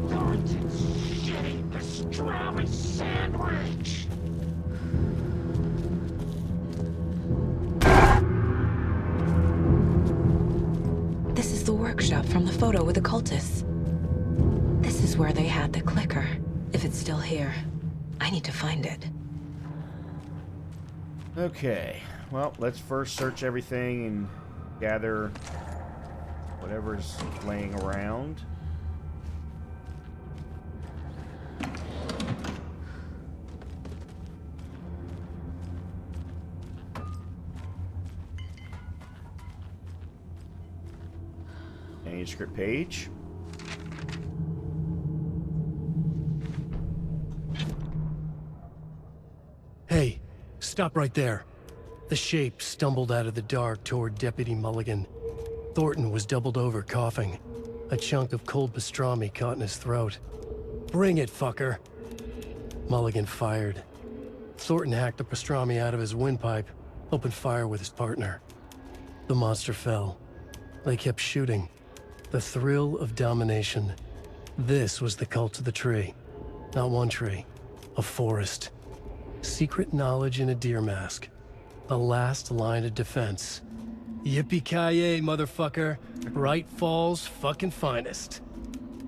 Thornton's shitting pastrami sandwich. This is the workshop from the photo with the cultists. This is where they had the clicker. If it's still here, I need to find it. Okay, well, let's first search everything and gather whatever's laying around. Manuscript page. Hey, stop right there. The shape stumbled out of the dark toward Deputy Mulligan. Thornton was doubled over, coughing. A chunk of cold pastrami caught in his throat. Bring it, fucker. Mulligan fired. Thornton hacked the pastrami out of his windpipe, opened fire with his partner. The monster fell. They kept shooting. The thrill of domination. This was the cult of the tree. Not one tree, a forest. Secret knowledge in a deer mask. The last line of defense. Yippee-ki-yay, motherfucker. Bright Falls' fucking finest.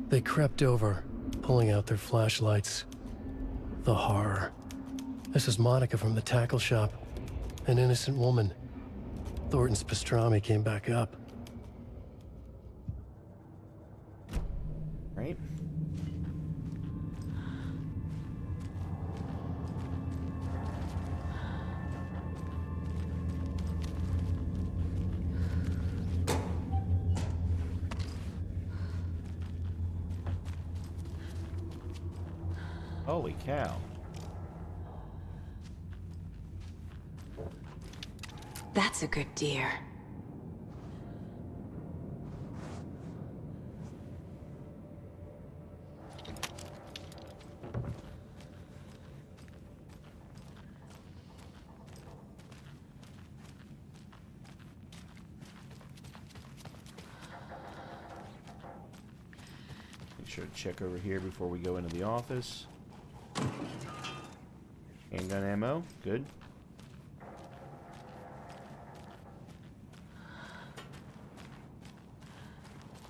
They crept over, pulling out their flashlights. The horror. This is Monica from the tackle shop. An innocent woman. Thornton's pastrami came back up. Right? Holy cow. That's a good deer. Make sure to check over here before we go into the office. Handgun ammo, good.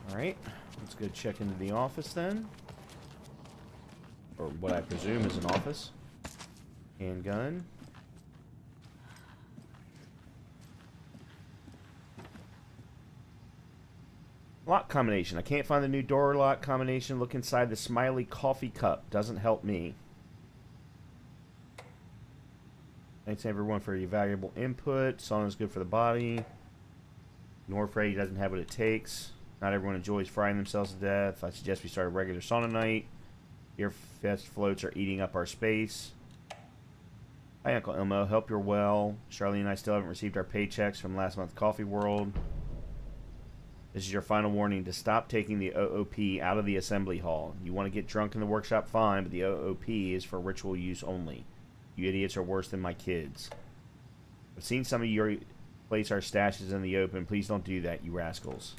Alright, let's go check into the office then. Or what I presume is an office. Handgun. Lock combination. I can't find the new door lock combination. Look inside the smiley coffee cup. Doesn't help me. Thanks everyone for your valuable input. Sauna's good for the body. Nor afraid he doesn't have what it takes. Not everyone enjoys frying themselves to death. I suggest we start a regular sauna night. Your fest floats are eating up our space. Hi, Uncle Elmo. Hope you're well. Charlene and I still haven't received our paychecks from last month's Coffee World. This is your final warning to stop taking the OOP out of the assembly hall. You want to get drunk in the workshop, fine, but the OOP is for ritual use only. You idiots are worse than my kids. I've seen some of you place our stashes in the open. Please don't do that, you rascals.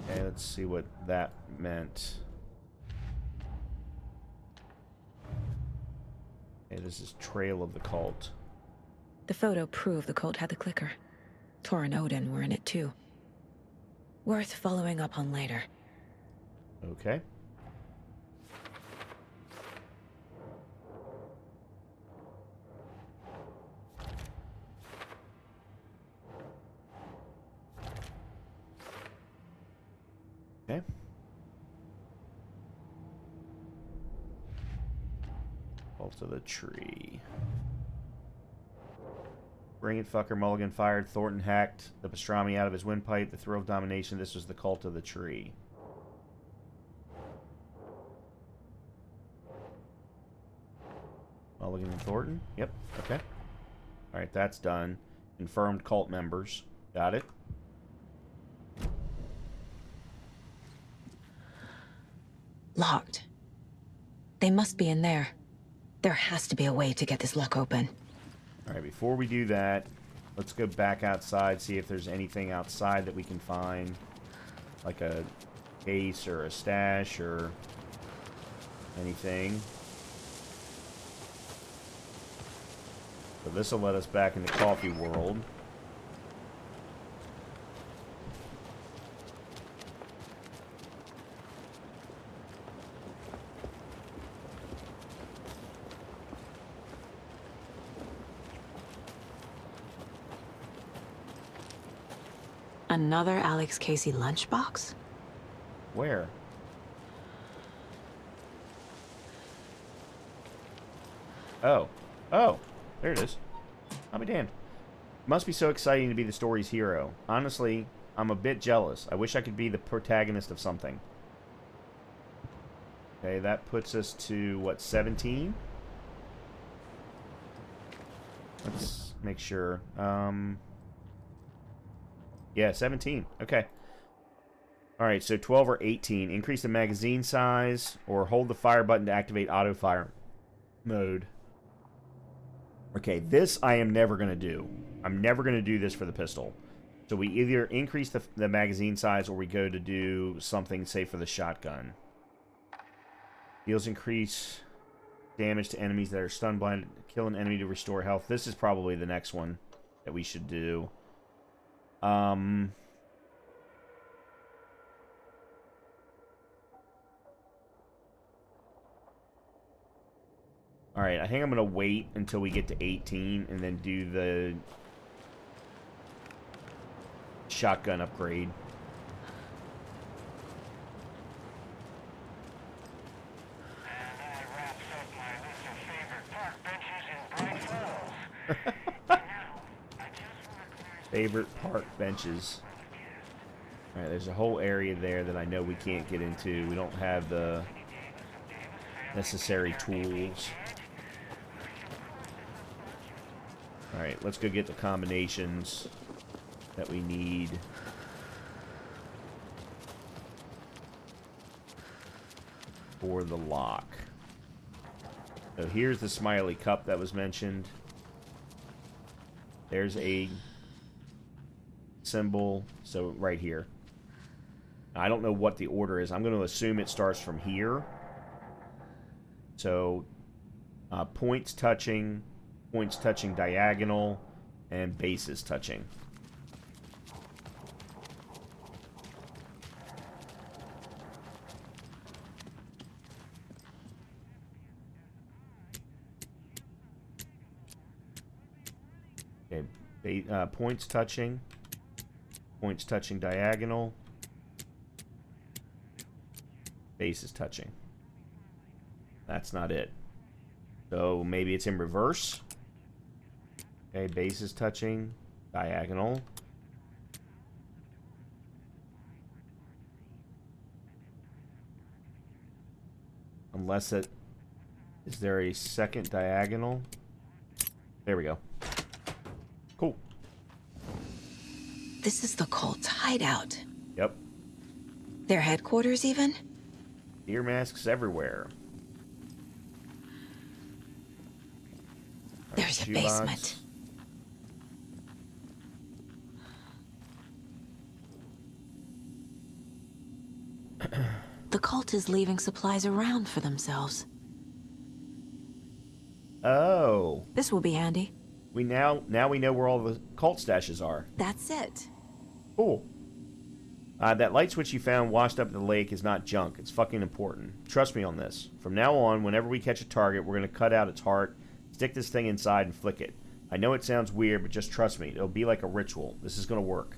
Okay, let's see what that meant. Okay, this is Trail of the Cult. The photo proved the cult had the clicker. Tor and Odin were in it too. Worth following up on later. Okay. Okay. Cult of the Tree. Bring it, fucker. Mulligan fired. Thornton hacked the pastrami out of his windpipe. The thrill of domination. This was the Cult of the Tree. Mulligan and Thornton? Yep. Okay. Alright, that's done. Confirmed cult members. Got it. Locked. They must be in there. There has to be a way to get this lock open. Alright, before we do that, let's go back outside, see if there's anything outside that we can find. Like a case or a stash or anything. So this will let us back in the coffee world. Another Alex Casey lunchbox? Where? Oh. Oh. There it is. I'll be damned. Must be so exciting to be the story's hero. Honestly, I'm a bit jealous. I wish I could be the protagonist of something. Okay, that puts us to, what, 17? Let's make sure. Yeah, 17. Okay. Alright, so 12 or 18. Increase the magazine size or hold the fire button to activate auto fire mode. Okay, this I am never going to do. I'm never going to do this for the pistol. So we either increase the magazine size or we go to do something, say, for the shotgun. Deals increase damage to enemies that are stun blind. Kill an enemy to restore health. This is probably the next one that we should do. Alright, I think I'm going to wait until we get to 18 and then do the shotgun upgrade. And that wraps up my list of favorite park benches in Bright Falls. And now, I just want to clear Favorite park benches. Alright, there's a whole area there that I know we can't get into. We don't have the necessary tools. Alright, let's go get the combinations that we need. For the lock. So here's the smiley cup that was mentioned. There's a symbol, so right here. I don't know what the order is. I'm going to assume it starts from here. So, points touching diagonal, and bases touching. Okay, points touching diagonal, bases touching. That's not it. So maybe it's in reverse. Okay, bases touching, diagonal. Unless it... Is there a second diagonal? There we go. Cool. This is the cult's hideout. Yep. Their headquarters, even? Ear masks everywhere. There's a Shoebox. basement. The cult is leaving supplies around for themselves. Oh. This will be handy. We now we know where all the cult stashes are. That's it. Cool. That light switch you found washed up in the lake is not junk. It's fucking important. Trust me on this. From now on, whenever we catch a target, we're going to cut out its heart, stick this thing inside, and flick it. I know it sounds weird, but just trust me. It'll be like a ritual. This is going to work.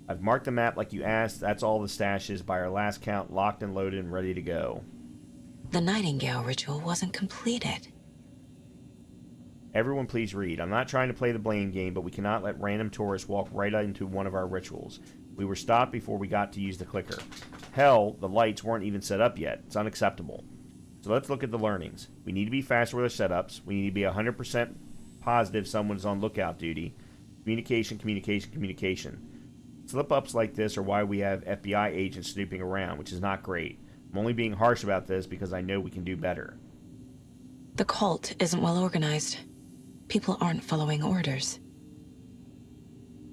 I've marked the map like you asked. That's all the stashes. By our last count, locked and loaded and ready to go. The Nightingale ritual wasn't completed. Everyone please read. I'm not trying to play the blame game, but we cannot let random tourists walk right into one of our rituals. We were stopped before we got to use the clicker. Hell, the lights weren't even set up yet. It's unacceptable. So let's look at the learnings. We need to be faster with our setups. We need to be 100% positive someone's on lookout duty. Communication, communication, communication. Slip-ups like this are why we have FBI agents snooping around, which is not great. I'm only being harsh about this because I know we can do better. The cult isn't well organized. People aren't following orders.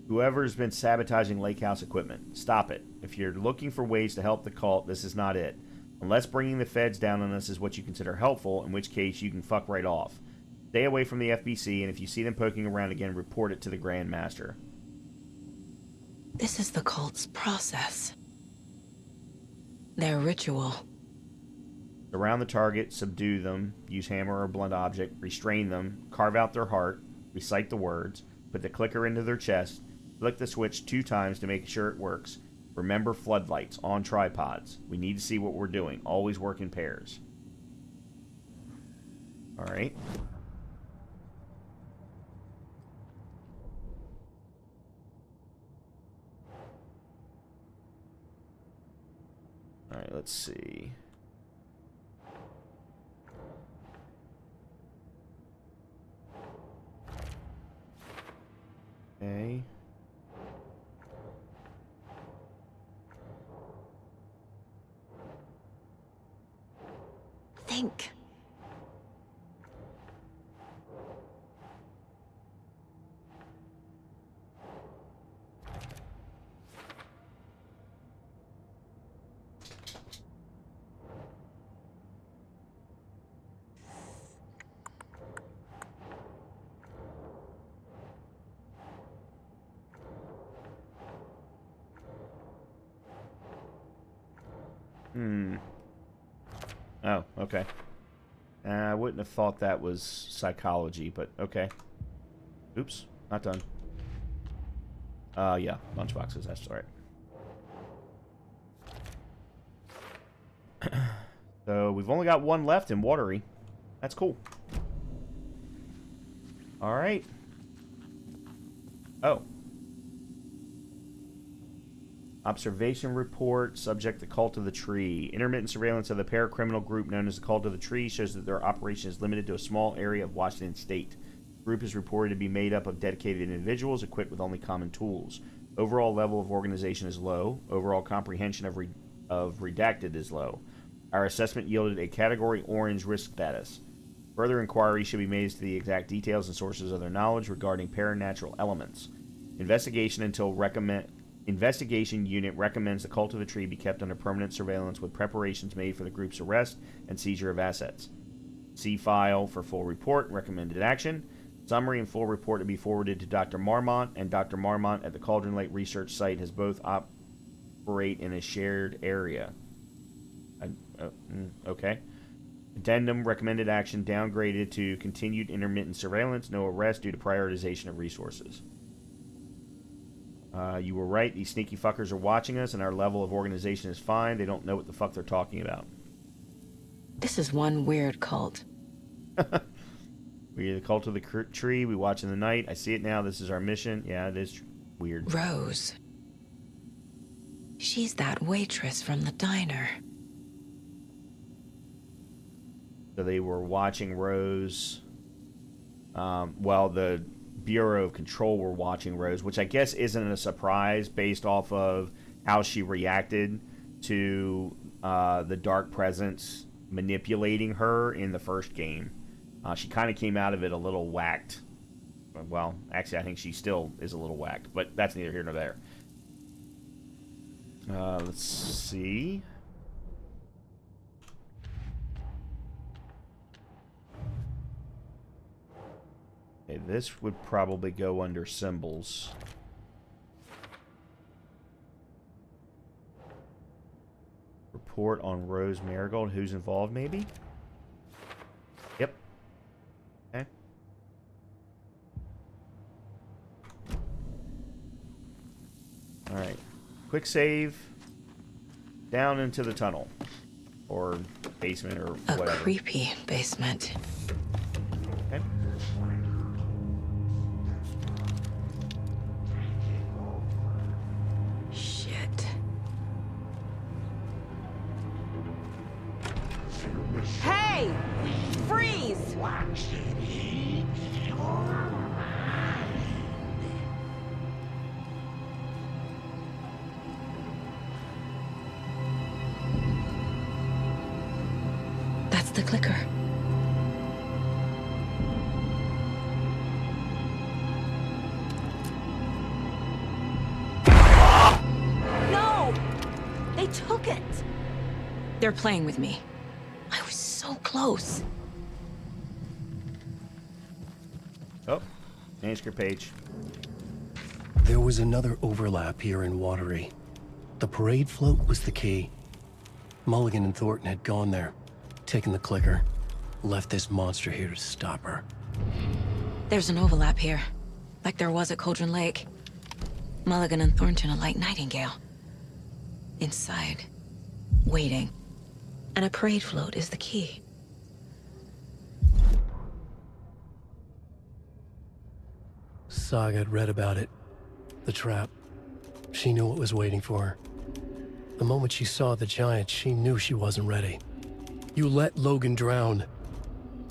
Whoever's been sabotaging Lake House equipment, stop it. If you're looking for ways to help the cult, this is not it. Unless bringing the feds down on us is what you consider helpful, in which case you can fuck right off. Stay away from the FBC, and if you see them poking around again, report it to the Grand Master. This is the cult's process. Their ritual. Surround the target, subdue them, use hammer or blunt object, restrain them, carve out their heart, recite the words, put the clicker into their chest, flick the switch 2 times to make sure it works. Remember floodlights on tripods. We need to see what we're doing. Always work in pairs. Alright. Alright, let's see. Okay. Think. Oh, okay. I wouldn't have thought that was psychology, but okay. Oops, not done. Yeah, lunchboxes, that's alright. So, we've only got one left in Watery. That's cool. Alright. Oh. Observation report, subject the Cult of the Tree. Intermittent surveillance of the paracriminal group known as the Cult of the Tree shows that their operation is limited to a small area of Washington State. The group is reported to be made up of dedicated individuals equipped with only common tools. Overall level of organization is low. Overall comprehension of redacted is low. Our assessment yielded a Category Orange risk status. Further inquiry should be made as to the exact details and sources of their knowledge regarding paranatural elements. Investigation unit recommends the Cult of the Tree be kept under permanent surveillance with preparations made for the group's arrest and seizure of assets. See file for full report and recommended action. Summary and full report to be forwarded to Dr. Marmont, and Dr. Marmont at the Cauldron Lake Research Site has both operate in a shared area. Okay. Addendum, recommended action downgraded to continued intermittent surveillance, no arrest due to prioritization of resources. You were right, these sneaky fuckers are watching us, and our level of organization is fine. They don't know what the fuck they're talking about. This is one weird cult. We're the Cult of the Tree, we watch in the night. I see it now, this is our mission. Yeah, it is weird. Rose. She's that waitress from the diner. So they were watching Rose while the Bureau of Control were watching Rose, which I guess isn't a surprise based off of how she reacted to the Dark Presence manipulating her in the first game. She kind of came out of it a little whacked. Well, actually, I think she still is a little whacked, but that's neither here nor there. Let's see. Okay, this would probably go under symbols. Report on Rose Marigold. Who's involved, maybe? Yep. Okay. Alright. Quick save. Down into the tunnel. Or basement or whatever. A creepy basement. Okay. Shit. Hey! Freeze! That's the clicker. No! They took it! They're playing with me. I was so close. Oh, manuscript page. There was another overlap here in Watery. The parade float was the key. Mulligan and Thornton had gone there, taken the clicker, left this monster here to stop her. There's an overlap here, like there was at Cauldron Lake. Mulligan and Thornton are like Nightingale. Inside, waiting. And a parade float is the key. Saga had read about it. The trap. She knew what was waiting for her. The moment she saw the giant, she knew she wasn't ready. You let Logan drown.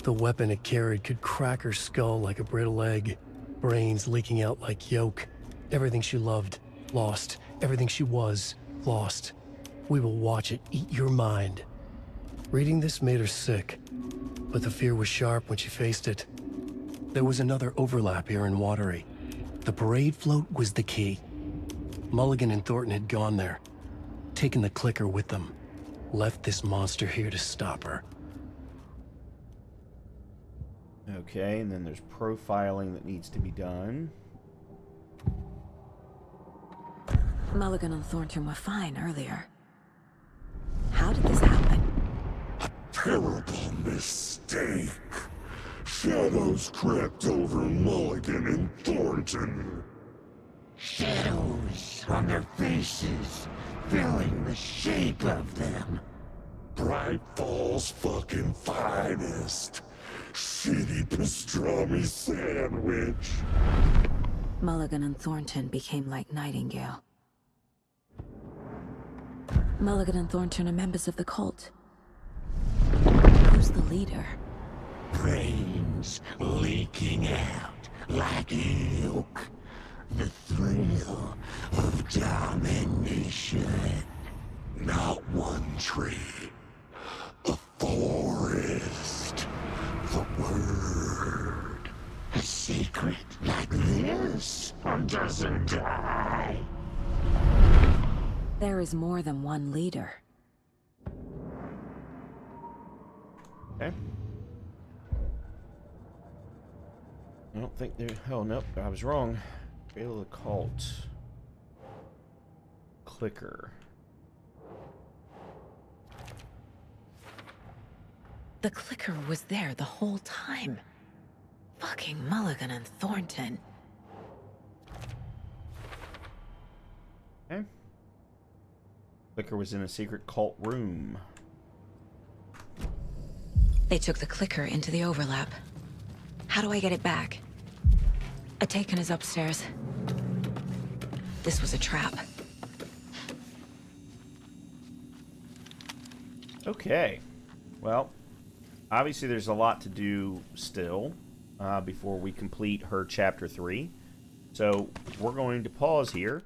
The weapon it carried could crack her skull like a brittle egg. Brains leaking out like yolk. Everything she loved, lost. Everything she was, lost. We will watch it eat your mind. Reading this made her sick, but the fear was sharp when she faced it. There was another overlap here in Watery. The parade float was the key. Mulligan and Thornton had gone there, taken the clicker with them, left this monster here to stop her. Okay, and then there's profiling that needs to be done. Mulligan and Thornton were fine earlier. How did this happen? Terrible mistake. Shadows crept over Mulligan and Thornton. Shadows on their faces, filling the shape of them. Bright Falls fucking finest. Shitty pastrami sandwich. Mulligan and Thornton became like Nightingale. Mulligan and Thornton are members of the cult. Who's the leader? Brains leaking out like milk. The thrill of domination. Not one tree. A forest. The word. A secret like this doesn't die. There is more than one leader. Okay. I don't think there... Oh, nope. I was wrong. Trail of the Cult. Clicker. The clicker was there the whole time. Fucking Mulligan and Thornton. Okay. Clicker was in a secret cult room. They took the clicker into the overlap. How do I get it back? Atakan is upstairs. This was a trap. Okay. Well, obviously there's a lot to do still. before we complete her chapter 3. So we're going to pause here,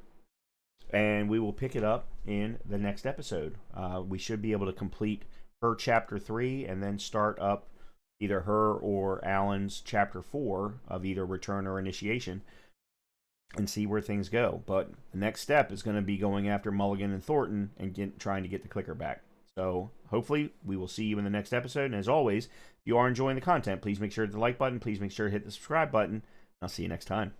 and we will pick it up in the next episode. We should be able to complete her chapter 3 and then start up either her or Alan's chapter 4 of either Return or Initiation and see where things go. But the next step is going to be going after Mulligan and Thornton and trying to get the clicker back. So hopefully we will see you in the next episode. And as always, if you are enjoying the content, please make sure to hit the like button. Please make sure to hit the subscribe button. I'll see you next time.